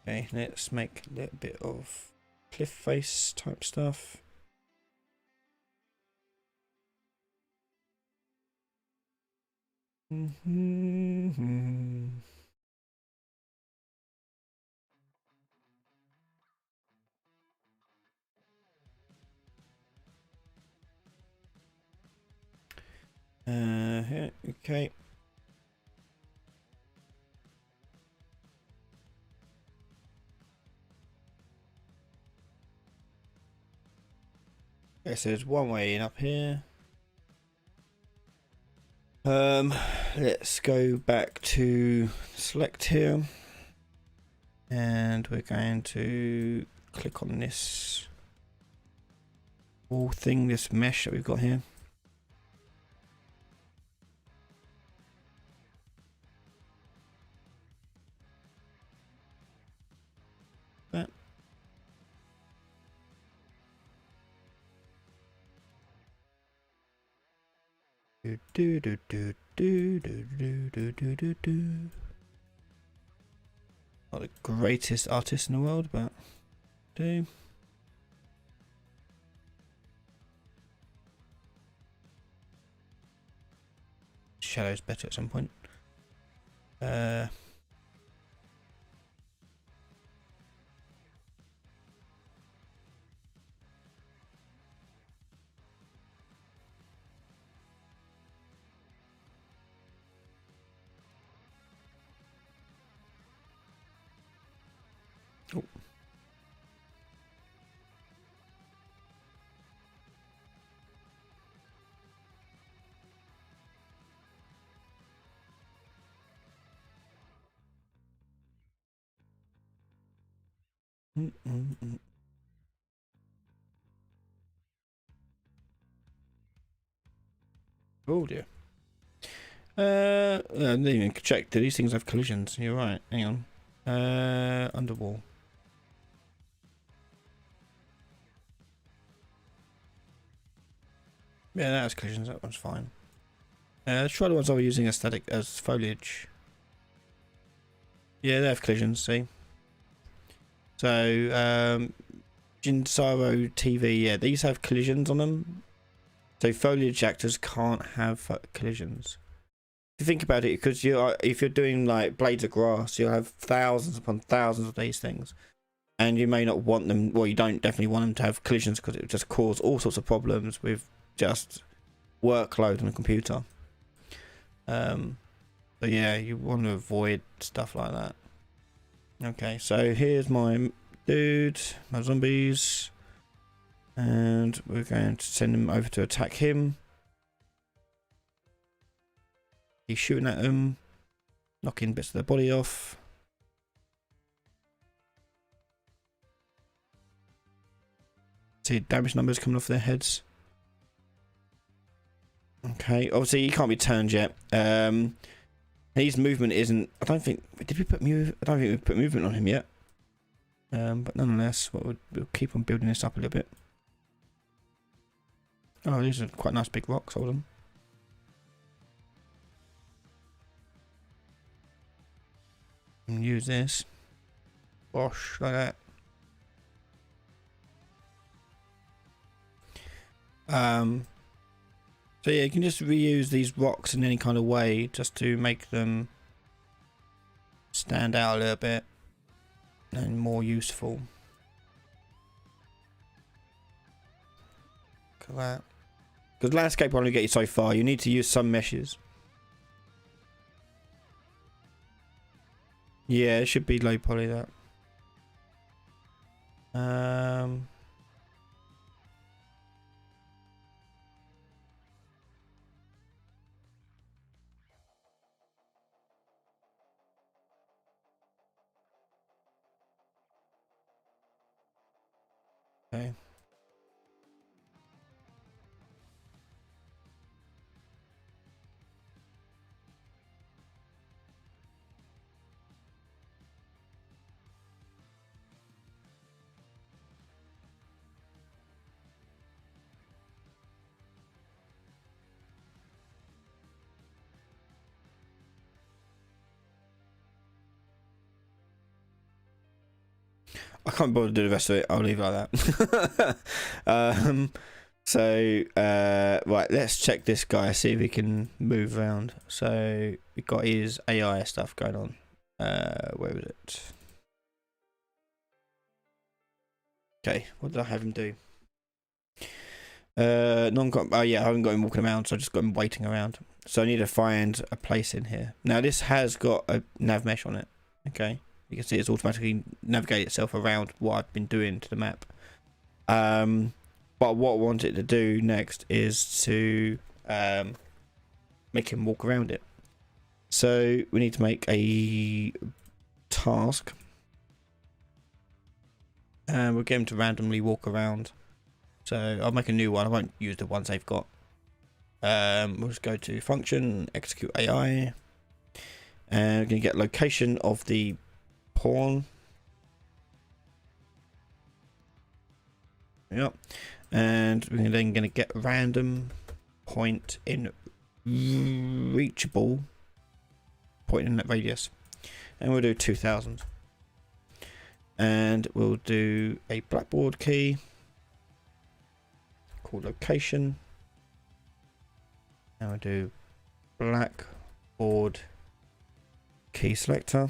Okay, let's make a little bit of cliff face type stuff. Here, okay. Okay, so there's one way in up here. Let's go back to select here, and we're going to click on this whole thing, this mesh that we've got here. That. Not the greatest artist in the world, but do. Shadow's better at some point. Oh. Oh dear. I didn't even check. Do these things have collisions? You're right. Hang on. Underwall. Yeah, that has collisions. That one's fine. Let's try the ones I was using as static as foliage. Yeah, they have collisions. See. So, Jinsaro TV. Yeah, these have collisions on them. So foliage actors can't have collisions. you think about it, because if you're doing like blades of grass, you'll have thousands upon thousands of these things, and you may not want them. Well, you don't definitely want them to have collisions, because it would just cause all sorts of problems with just workload on the computer. But yeah, you want to avoid stuff like that. Okay, so here's my dude, my zombies, and we're going to send him over to attack him. He's shooting at them, knocking bits of their body off. See damage numbers coming off their heads. Okay, obviously he can't be turned yet. His movement isn't. I don't think. Did we put move? I don't think we put movement on him yet. But nonetheless, we'll keep on building this up a little bit. Oh, these are quite nice big rocks. Hold on. And use this. Bosh, like that. So yeah, you can just reuse these rocks in any kind of way just to make them stand out a little bit and more useful. Look at that. Because landscape will only get you so far. You need to use some meshes. Yeah, it should be low poly, that. Okay. I can't bother to do the rest of it. I'll leave it like that. Right, let's check this guy, see if he can move around. So we've got his AI stuff going on. Where was it? Okay, what did I have him do? Oh yeah, I haven't got him walking around, so I just got him waiting around. So I need to find a place in here. Now this has got a nav mesh on it. Okay. You can see it's automatically navigate itself around what I've been doing to the map. But what I want it to do next is to make him walk around it. So we need to make a task. And we'll get him to randomly walk around. So I'll make a new one. I won't use the ones they've got. We'll just go to function, execute AI. And we're going to get location of the pawn. Yep. And we're then going to get random point in reachable point in that radius. And we'll do 2000. And we'll do a blackboard key called location. And we'll do blackboard key selector.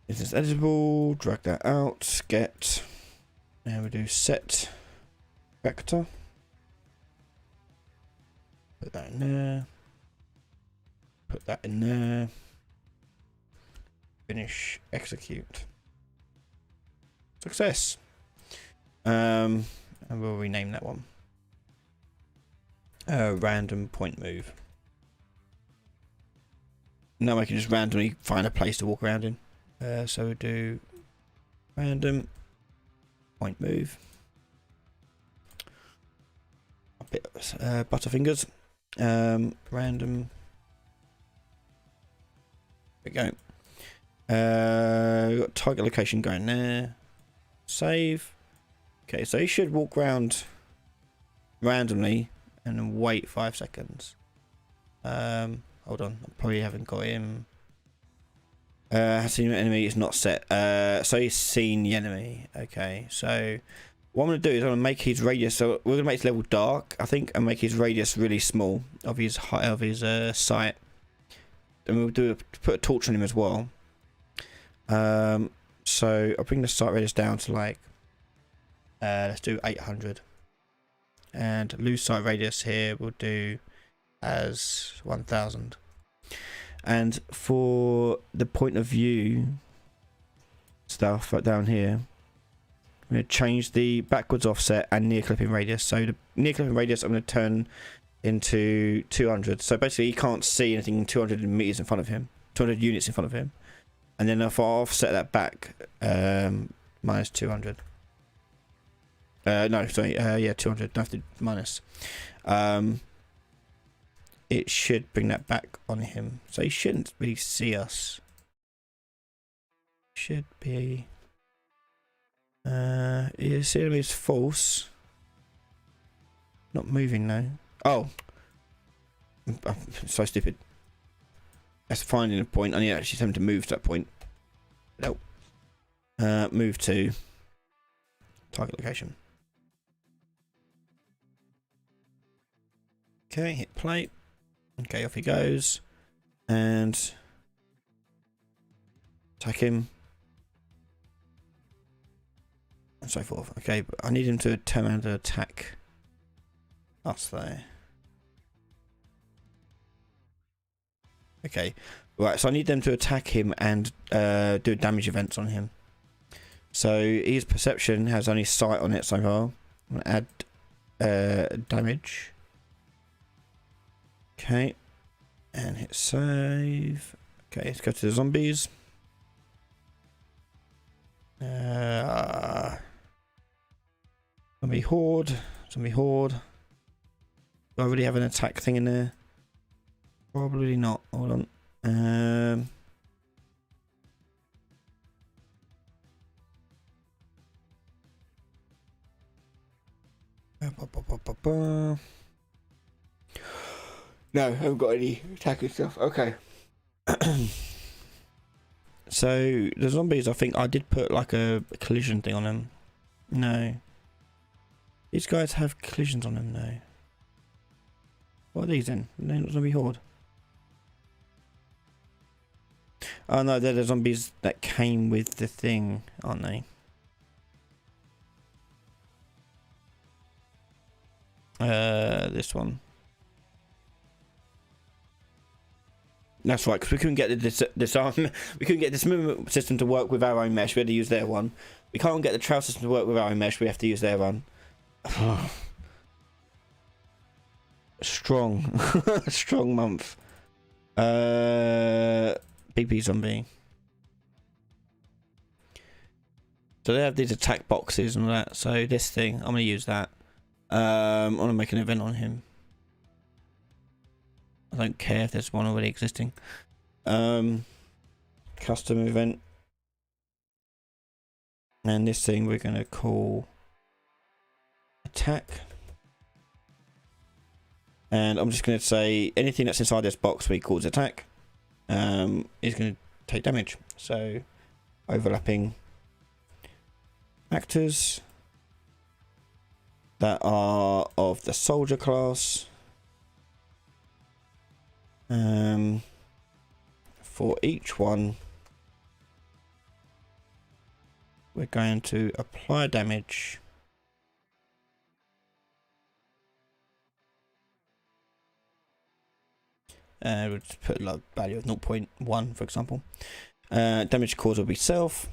Is this editable? Drag that out. Get. And we do set vector. Put that in there. Put that in there. Finish. Execute. Success. And we'll rename that one. Random point move. Now I can just randomly find a place to walk around in. So we'll do random point move. A bit butterfingers. Random. There we go. We've got target location going there. Save. Okay, so he should walk around randomly and then wait 5 seconds. Hold on, I probably haven't got him. Has seen the enemy, is not set. So he's seen the enemy. Okay, so what I'm going to do is I'm going to make his radius, so we're going to make his level dark, I think, and make his radius really small of his height, of his sight. And we'll put a torch on him as well. So I'll bring the sight radius down to like, let's do 800. And lose sight radius here we'll do as 1000. And for the point of view stuff right down here, I'm going to change the backwards offset and near clipping radius. So the near clipping radius I'm going to turn into 200. So basically he can't see anything 200 meters in front of him, 200 units in front of him. And then if I offset that back, minus 200. No, sorry, yeah, 200. Don't have to minus. It should bring that back on him. So he shouldn't really see us. Should be. You see him is false. Not moving now. Oh. I'm so stupid. That's finding a point. I need to actually tell him to move to that point. Nope. Move to target location. Okay, hit play. Okay, off he goes. And attack him. And so forth. Okay, but I need him to turn around to attack us there. Okay, right, so I need them to attack him and do damage events on him. So his perception has only sight on it so far. I'm going to add damage. Okay, and hit save. Okay, let's go to the zombies. Zombie horde. Zombie horde. Do I really have an attack thing in there? Probably not. Hold on. No, I haven't got any attacking stuff. Okay. So the zombies, I think I did put like a collision thing on them. No. These guys have collisions on them now. What are these then? They're not zombie horde. Oh no, they're the zombies that came with the thing, aren't they? This one. That's right, because we couldn't get the disarm. We couldn't get this movement system to work with our own mesh. We had to use their one. We can't get the trail system to work with our own mesh. We have to use their one. Strong, strong month. BP zombie. So they have these attack boxes and all that. So this thing, I'm gonna use that. I want to make an event on him. I don't care if there's one already existing. Custom event. And this thing we're going to call attack. And I'm just going to say anything that's inside this box we call attack is going to take damage. So overlapping actors that are of the soldier class. For each one, we're going to apply damage we'll just put a value of 0.1 for example. Damage cause will be self,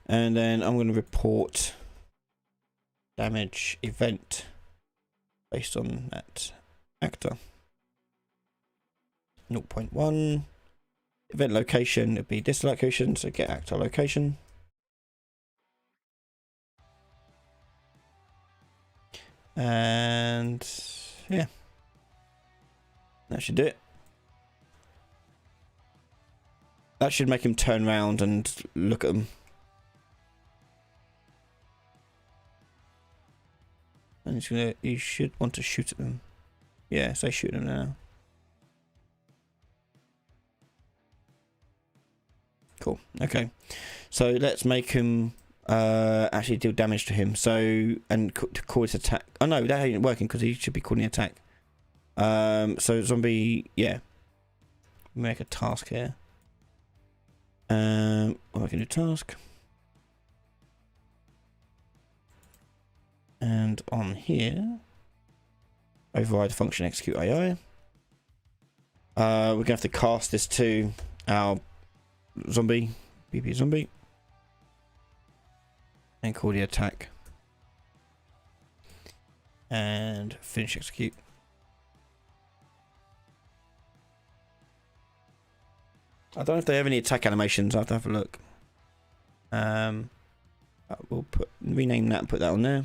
and then I'm going to report damage event based on that actor. 0.1. Event location would be this location, so get actor location. And yeah, that should do it. That should make him turn around and look at them. And he should want to shoot at them. Yeah, so shoot them now. Cool. Okay, so let's make him actually deal damage to him. So, and to call his attack. Oh no, that ain't working because he should be calling the attack. So zombie, yeah. Make a task here. I can do task. And on here, override function execute AI. We're gonna have to cast this to our zombie, BP zombie, and call the attack. And finish execute. I don't know if they have any attack animations. I have to have a look. We'll rename that and put that on there.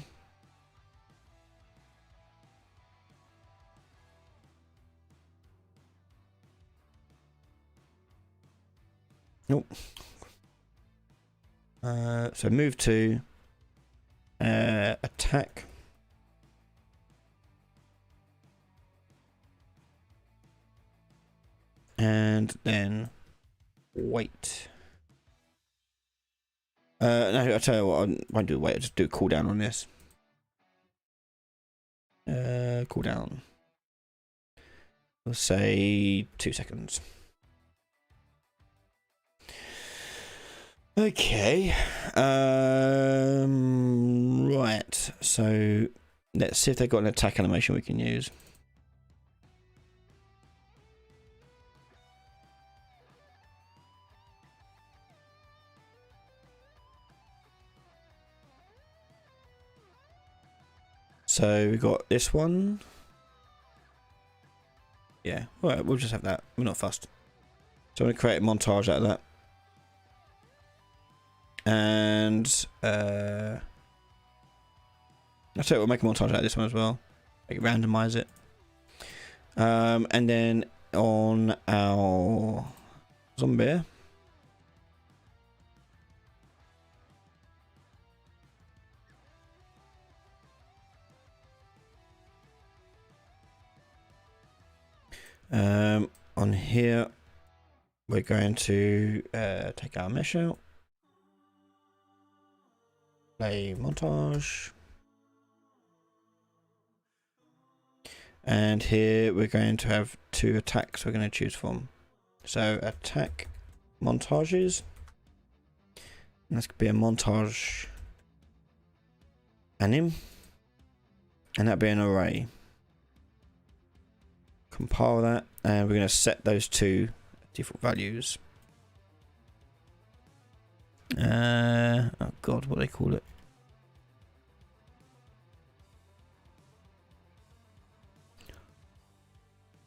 Nope. So move to attack. And then wait. No, I'll tell you what, I won't do wait, I'll just do a cooldown on this. Cooldown. We'll say 2 seconds. Okay. Right. So let's see if they've got an attack animation we can use. So we got this one. Yeah, well, we'll just have that. We're not fussed. So I'm going to create a montage out of that. And I'll tell you, we'll make a montage out of this one as well. Like randomize it. And then on our zombie. On here, we're going to take our mesh out. Play montage. And here we're going to have 2 attacks we're going to choose from. So attack montages. And this could be a montage anim. And that'd be an array. Compile that, and we're going to set those 2 default values. Oh god, what do they call it?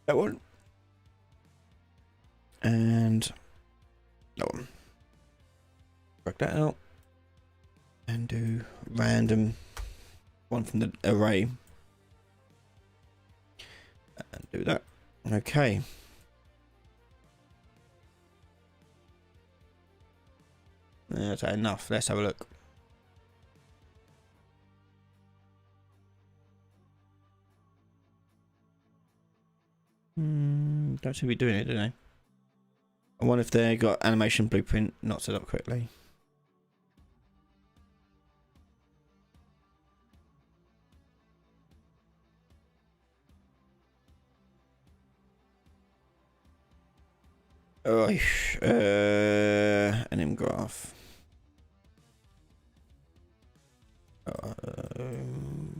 That one. And that one. Work that out. And do random one from the array. And do that. Okay. That's enough. Let's have a look. Don't seem to be doing it, do they? I wonder if they got animation blueprint not set up correctly. Oh, an graph.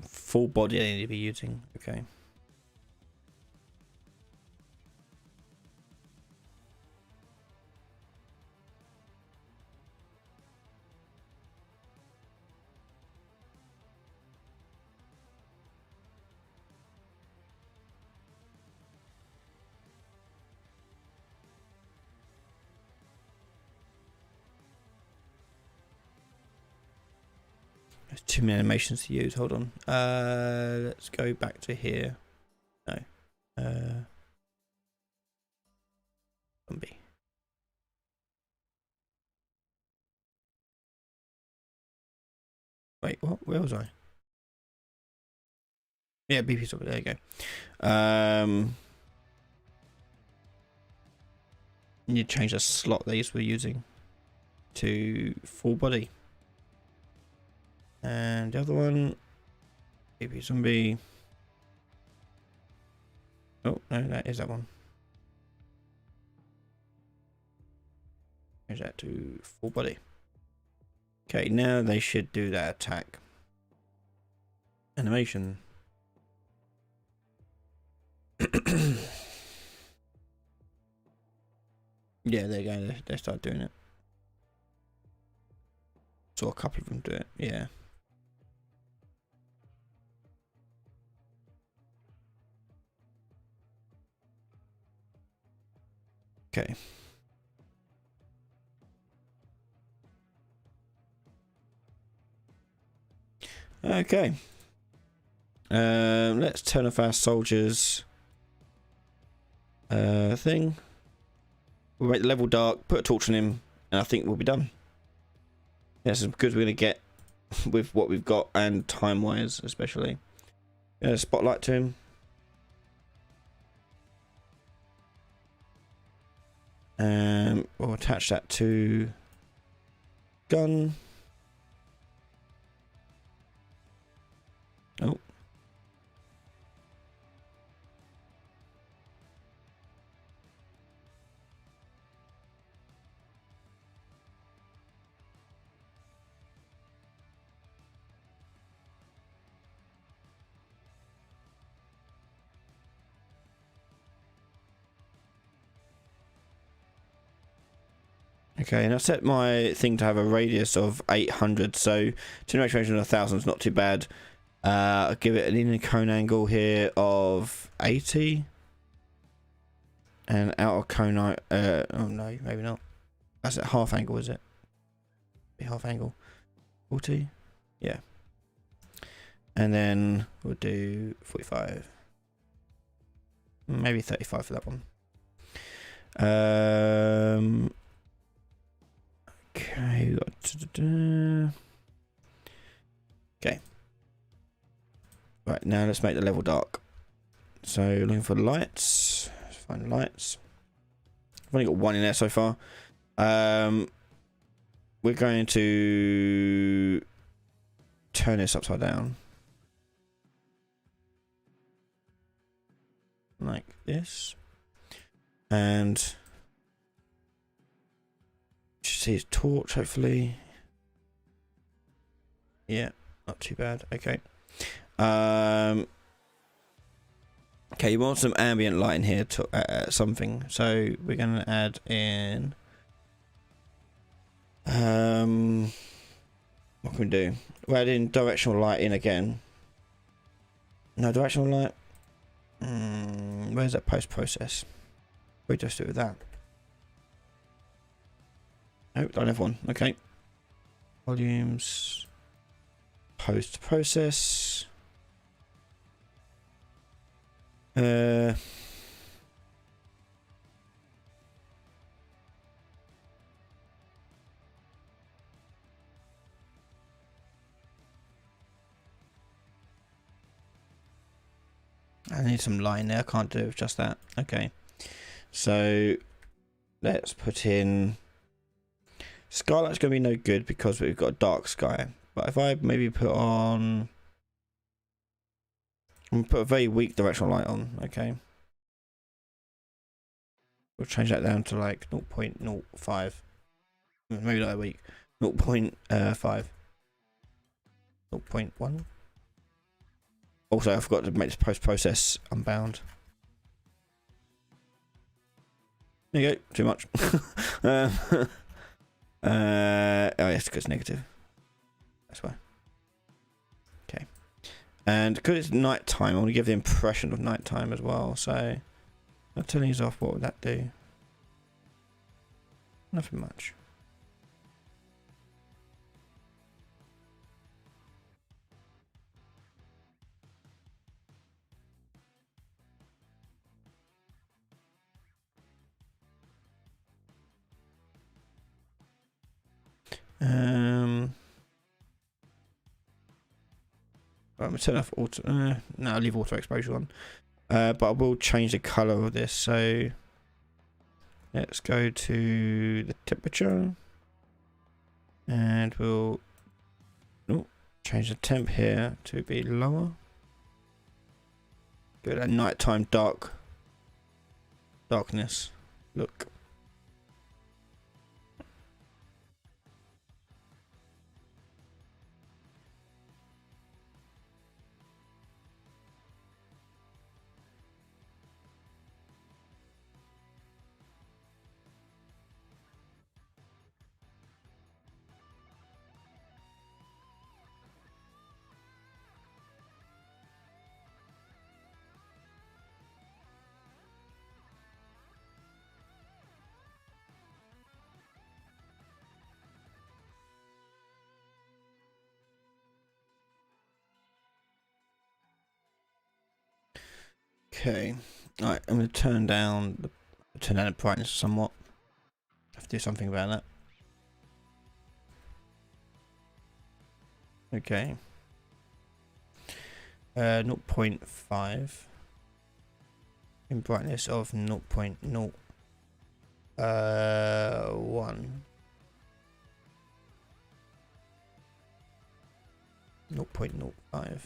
Full body I need to be using. Okay. There's too many animations to use. Hold on. Let's go back to here. No. Zombie. Wait, what? Where was I? Yeah, BP zombie. There you go. You change the slot these we're using to full body. And the other one, baby zombie. Oh no, that is that one. Change that to full body. Okay, now they should do that attack. Animation. Yeah, there you go. They start doing it. Saw a couple of them do it. Yeah. Okay. Okay. Let's turn off our soldiers thing. We'll make the level dark, put a torch on him, and I think we'll be done. That's as good as we're going to get with what we've got, and time-wise especially. Spotlight to him. We'll attach that to gun. Oh. Okay, and I've set my thing to have a radius of 800, so 2 notifications of 1,000 is not too bad. I'll give it an inner cone angle here of 80. And outer cone, oh no, maybe not. That's at half angle, is it? Be half angle. 40? Yeah. And then we'll do 45. Maybe 35 for that one. Okay, okay. Right, now let's make the level dark. So looking for lights. Let's find lights. I've only got one in there so far. We're going to turn this upside down. Like this. And see his torch, hopefully. Yeah, not too bad. Okay. Okay, you want some ambient light in here to something. So we're gonna add in. What can we do? We're adding directional light in again. No directional light. Where's that post process? We just do it with that. Oh, don't have one. Okay. Volumes. Post process. I need some line there. I can't do it with just that. Okay. So let's put in. Skylight's going to be no good because we've got a dark sky. But if I maybe put on. I'm going to put a very weak directional light on. Okay. We'll change that down to like 0.05. Maybe not a weak. 0.5. 0.1. Also, I forgot to make this post-process unbound. There you go. Too much. Oh, yes, because it's negative. That's why. Okay. And because it's night time, I want to give the impression of night time as well. So, I'll turn these off. What would that do? Nothing much. I'm gonna turn off auto. No, I'll leave auto exposure on. But I will change the color of this. So let's go to the temperature, and we'll Change the temp here to be lower. Give it a nighttime darkness look. Okay, alright, I'm going to turn down the brightness somewhat. Have to do something about that. Okay. 0.5 in brightness of 0.01. 0.05.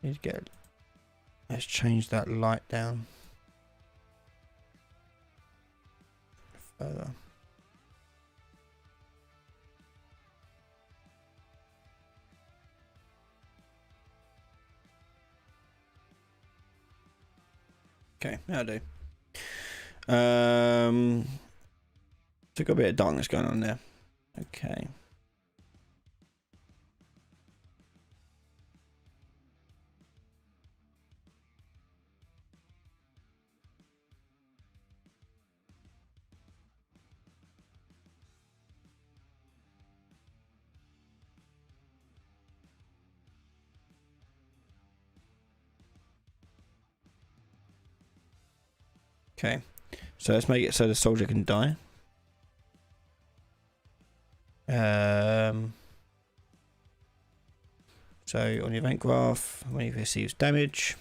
Need to get. Let's change that light down further. Okay, that'll do. So got a bit of darkness going on there. Okay. Okay, so let's make it so the soldier can die. So on the event graph, when he receives damage,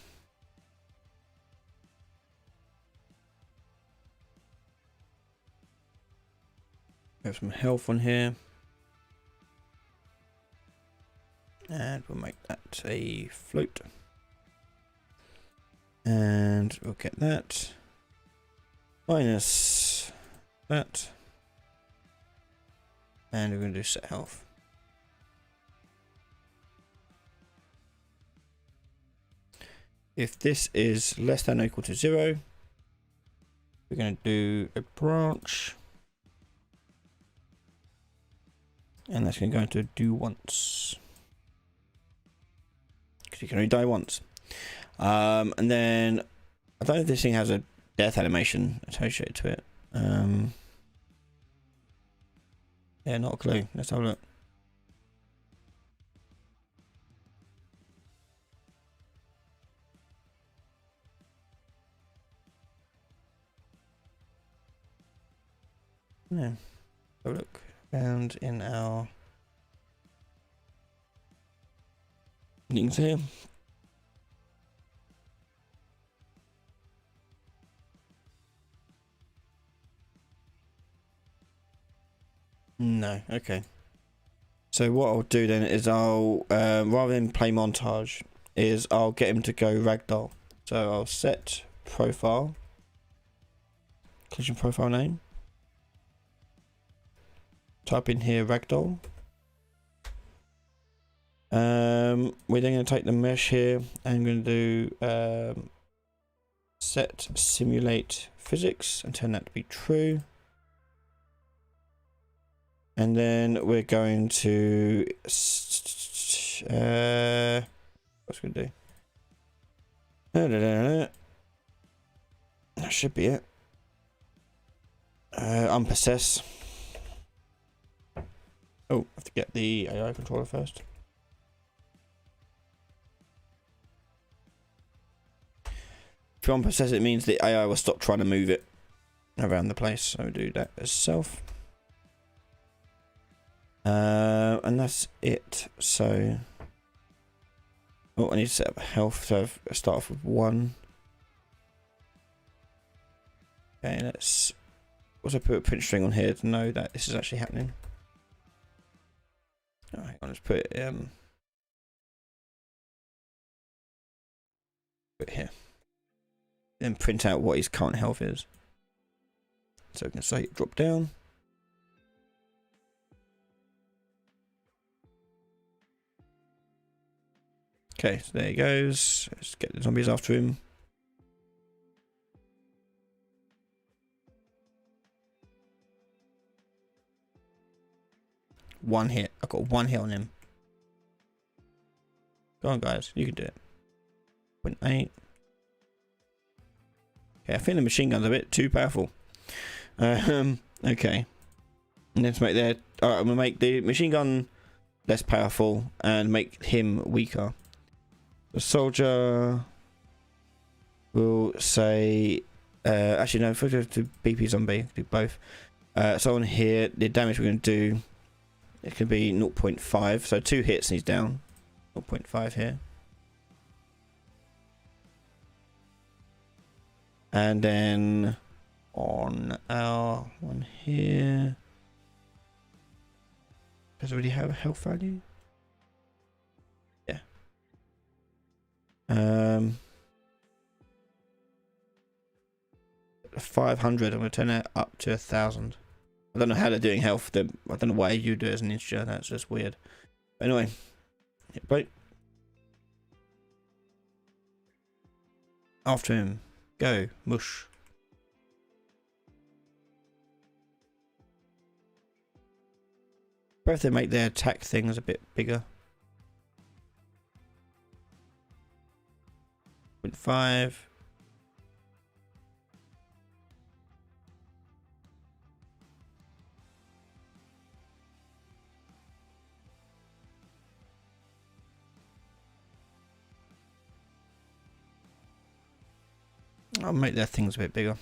we have some health on here, and we'll make that a float, and we'll get that minus that, and we're going to do set health. If this is less than or equal to 0, we're going to do a branch, and that's going to go into a do once, because you can only die once. And then I don't know if this thing has a death animation associated to it. Yeah, not a clue. Let's have a look. Yeah, have a look. Found in our links here. No, okay. So what I'll do then is I'll, rather than play montage, is I'll get him to go ragdoll. So I'll set profile, collision profile name, type in here ragdoll. We're then going to take the mesh here and I'm going to do set simulate physics and turn that to be true. And then we're going to what's it going to do? That should be it. Unpossess. Oh, I have to get the AI controller first. If you unpossess it, means the AI will stop trying to move it around the place. So we'll do that as self. And that's it. So, oh, I need to set up health. So I start off with 1. Okay, let's also put a print string on here to know that this is actually happening. Oh, hang on, let's put it here. Then print out what his current health is. So we can say drop down. Okay, so there he goes. Let's get the zombies after him. One hit. I got 1 hit on him. Go on, guys. You can do it. 0.8. Okay, I think the machine gun's a bit too powerful. Okay. And let's make that. Alright, I'm gonna make the machine gun less powerful and make him weaker. The soldier will say. Actually, no, if we do BP zombie, do both. So on here, the damage we're gonna do. It can be 0.5, so 2 hits and he's down. 0.5 here. And then on our one here. Does it already have a health value? Yeah. 500, I'm going to turn it up to 1,000. I don't know how they're doing health. I don't know why you do it as an integer. That's just weird. But anyway, hit play. After him, go mush. Both they make their attack things a bit bigger. 0.5. I'll make their things a bit bigger.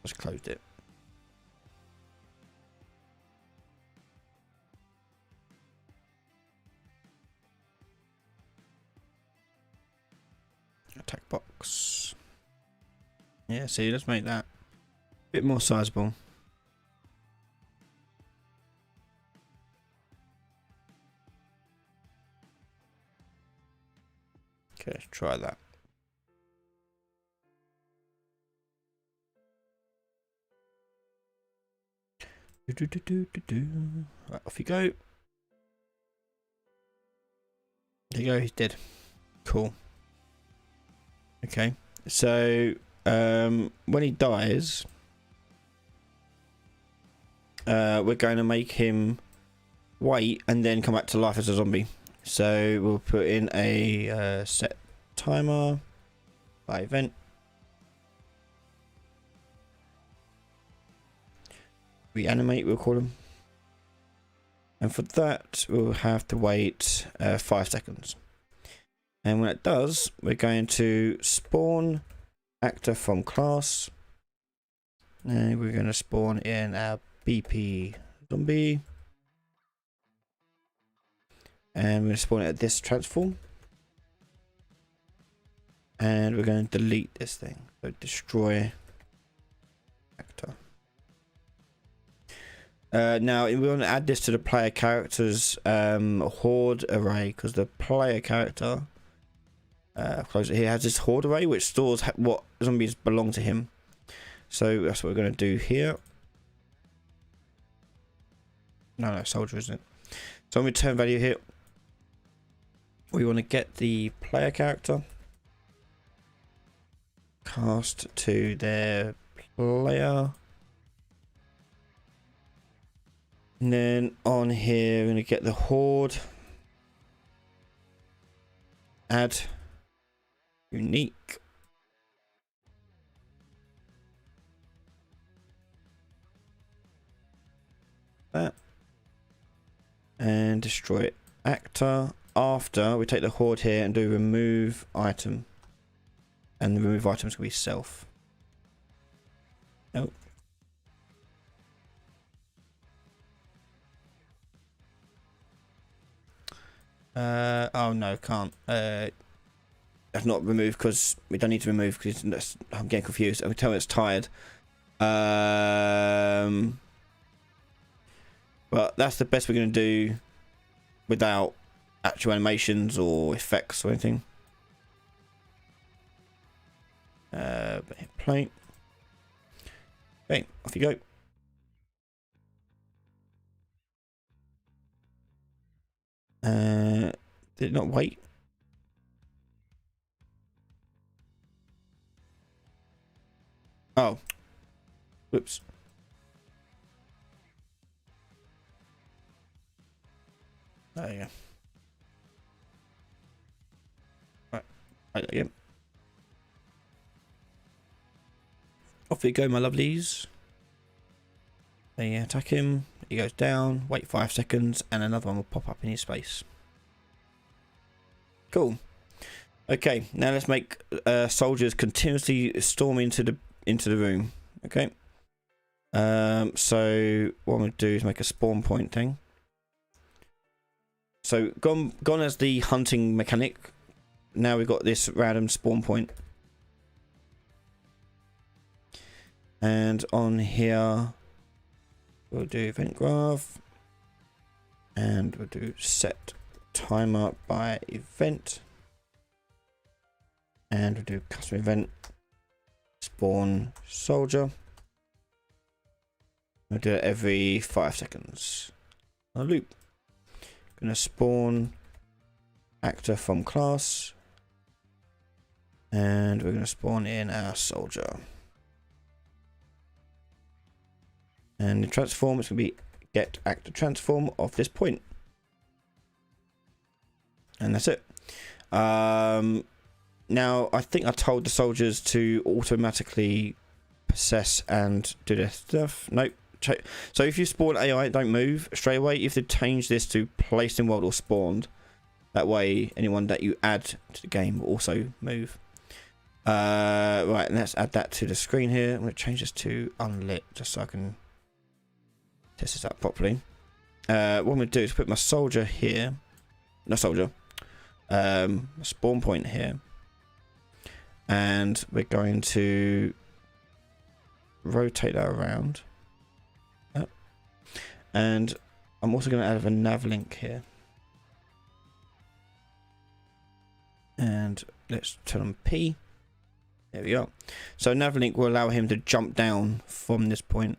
Just closed it. Attack box. Yeah, see, let's make that a bit more sizable. Okay, let's try that. Right, off you go. There you go, he's dead. Cool. Okay, so when he dies, we're going to make him wait and then come back to life as a zombie. So we'll put in a set timer by event. Reanimate, we'll call them. And for that, we'll have to wait 5 seconds. And when it does, we're going to spawn actor from class. And we're going to spawn in our BP zombie. And we're going to spawn it at this transform. And we're going to delete this thing. So destroy actor. Now we want to add this to the player character's horde array, because the player character close it here, has this horde array which stores what zombies belong to him. So that's what we're going to do here. No, soldier, isn't it? So on return value here, we want to get the player character, cast to their player, and then on here we're going to get the horde, add unique, that. And destroy actor. After we take the horde here and do remove item. And the remove item is going to be self. Oh. Oh no, can't. I've not removed because we don't need to remove because I'm getting confused. I can tell it's tired. But that's the best we're going to do without actual animations or effects or anything. Play. Okay, off you go. Did it not wait? Oh. Whoops. There you go. Right. Right again. Off you go, my lovelies. There you attack him. He goes down. Wait 5 seconds, and another one will pop up in his space. Cool. Okay, now let's make soldiers continuously storm into the room. Okay. So what I'm gonna do is make a spawn point thing. So gone as the hunting mechanic. Now we've got this random spawn point. And on here we'll do event graph. And we'll do set timer by event. And we'll do custom event spawn soldier. We'll do it every 5 seconds. A loop. Gonna spawn actor from class. And we're gonna spawn in our soldier. And the transform is gonna be get actor transform of this point. And that's it. Now I think I told the soldiers to automatically possess and do their stuff. Nope. So if you spawn AI, don't move straight away. You have to change this to placed in world or spawned. That way anyone that you add to the game will also move. Right, and let's add that to the screen here. I'm going to change this to unlit just so I can test this out properly. What I'm going to do is put my soldier here. No soldier. Spawn point here. And we're going to rotate that around. Yep. And I'm also going to add a nav link here. And let's turn on P. There we go. So nav link will allow him to jump down from this point.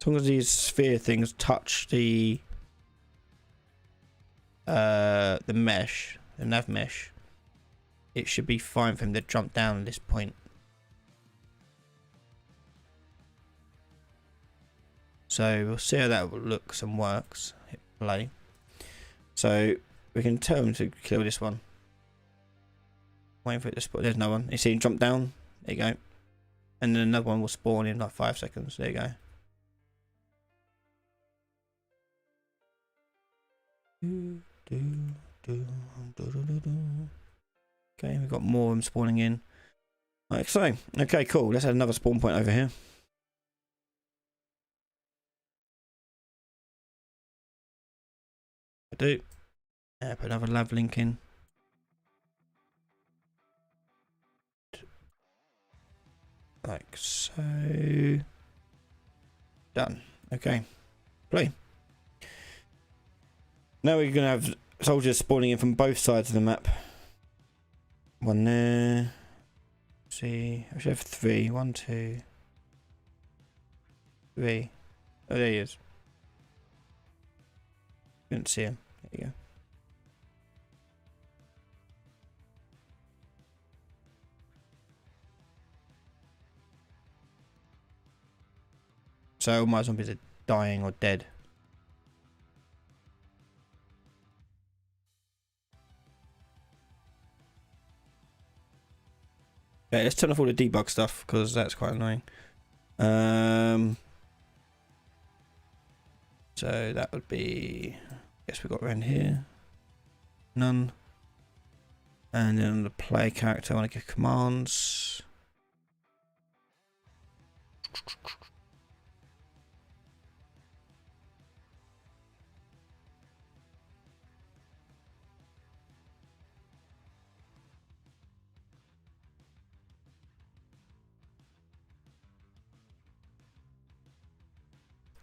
As long as these sphere things touch the mesh, the nav mesh, it should be fine for him to jump down at this point. So we'll see how that looks and works. Hit play. So we can tell him to kill this one. Waiting for it to spawn. There's no one. You see him jump down? There you go. And then another one will spawn in like 5 seconds. There you go. Okay, we've got more of them spawning in. Like so. Okay, cool. Let's add another spawn point over here. I do. Put another lav link in. Like so. Done. Okay. Play. Now we're going to have soldiers spawning in from both sides of the map. One there. Let's see. I should have 3. 1, 2, 3. Oh, there he is. Couldn't see him. There you go. So all my zombies are dying or dead. Okay, let's turn off all the debug stuff because that's quite annoying. So that would be, guess we got around here. None. And then the player character, I want to give commands.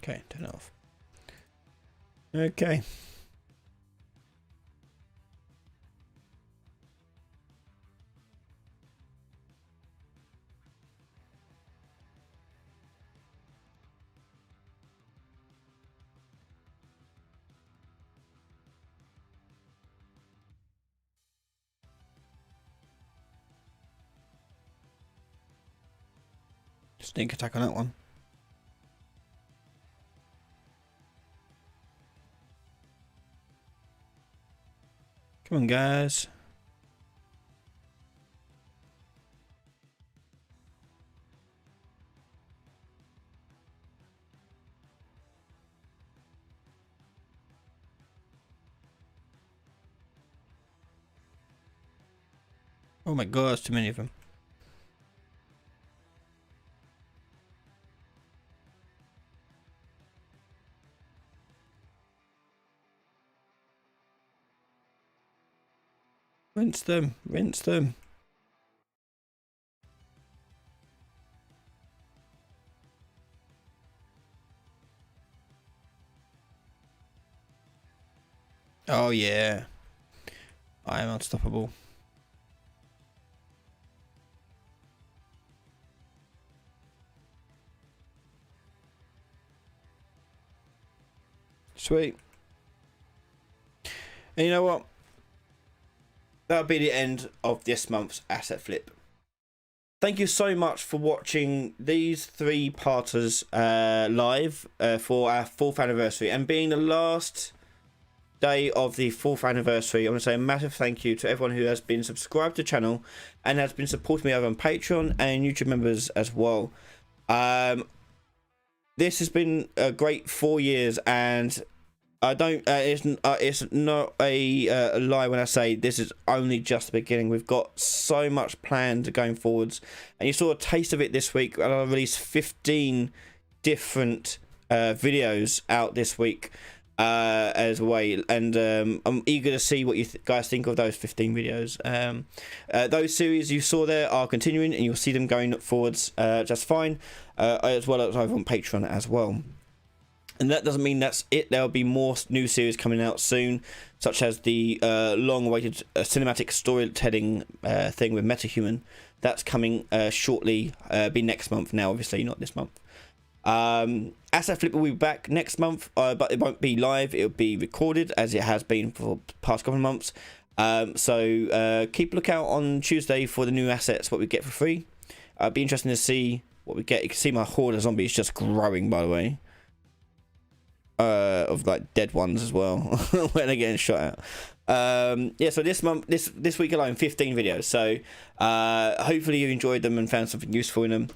Okay, turn it off. Okay. Sneak attack on that one. Come on, guys. Oh my god, there's too many of them. Rinse them, rinse them. Oh yeah. I am unstoppable. Sweet. And you know what? That'll be the end of this month's asset flip. Thank you so much for watching these 3-parters live for our 4th anniversary, and being the last day of the 4th anniversary, I want to say a massive thank you to everyone who has been subscribed to the channel and has been supporting me over on Patreon and YouTube members as well. This has been a great 4 years, and I don't. It's not a lie when I say this is only just the beginning. We've got so much planned going forwards, and you saw a taste of it this week. I released 15 different videos out this week as well, and I'm eager to see what you guys think of those 15 videos. Those series you saw there are continuing, and you'll see them going forwards just fine, as well as over on Patreon as well. And that doesn't mean that's it. There'll be more new series coming out soon, such as the long-awaited cinematic storytelling thing with MetaHuman. That's coming shortly. Be next month now, obviously, not this month. Asset Flip will be back next month, but it won't be live. It'll be recorded, as it has been for the past couple of months. So keep a lookout on Tuesday for the new assets, what we get for free. It'll be interesting to see what we get. You can see my horde of zombies just growing, by the way. Of like dead ones as well when they're getting shot out. Yeah, so this month, this week alone, 15 videos. So hopefully you enjoyed them and found something useful in them.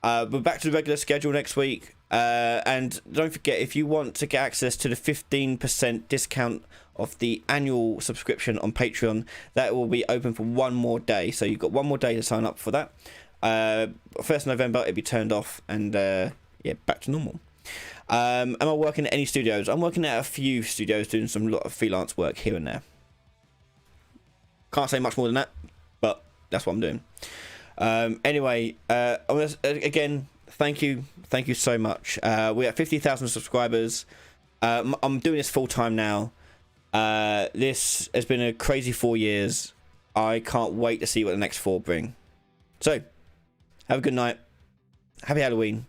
We're back to the regular schedule next week, and don't forget, if you want to get access to the 15% discount of the annual subscription on Patreon, that will be open for one more day. So you've got one more day to sign up for that. 1st November it'll be turned off, and yeah, back to normal. Am I working at any studios? I'm working at a few studios, doing some lot of freelance work here and there. Can't say much more than that, but that's what I'm doing. Anyway, again, thank you so much. We're at 50,000 subscribers. I'm doing this full time now. This has been a crazy 4 years. I can't wait to see what the next 4 bring. So, have a good night. Happy Halloween,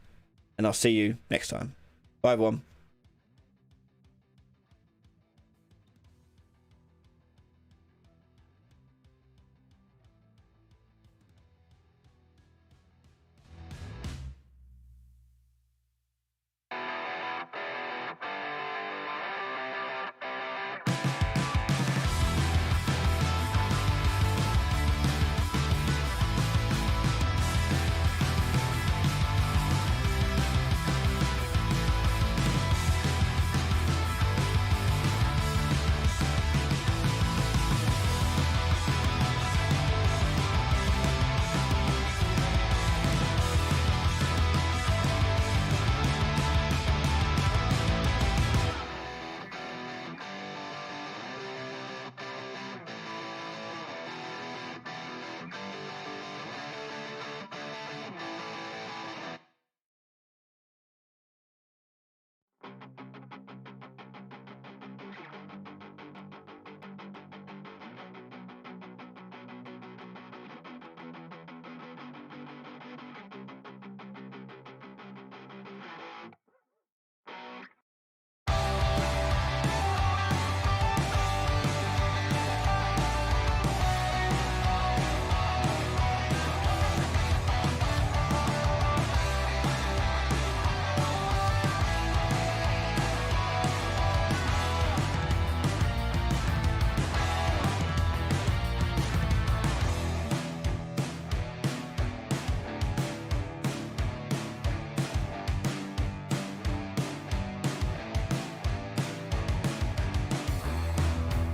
and I'll see you next time. Bye, everyone.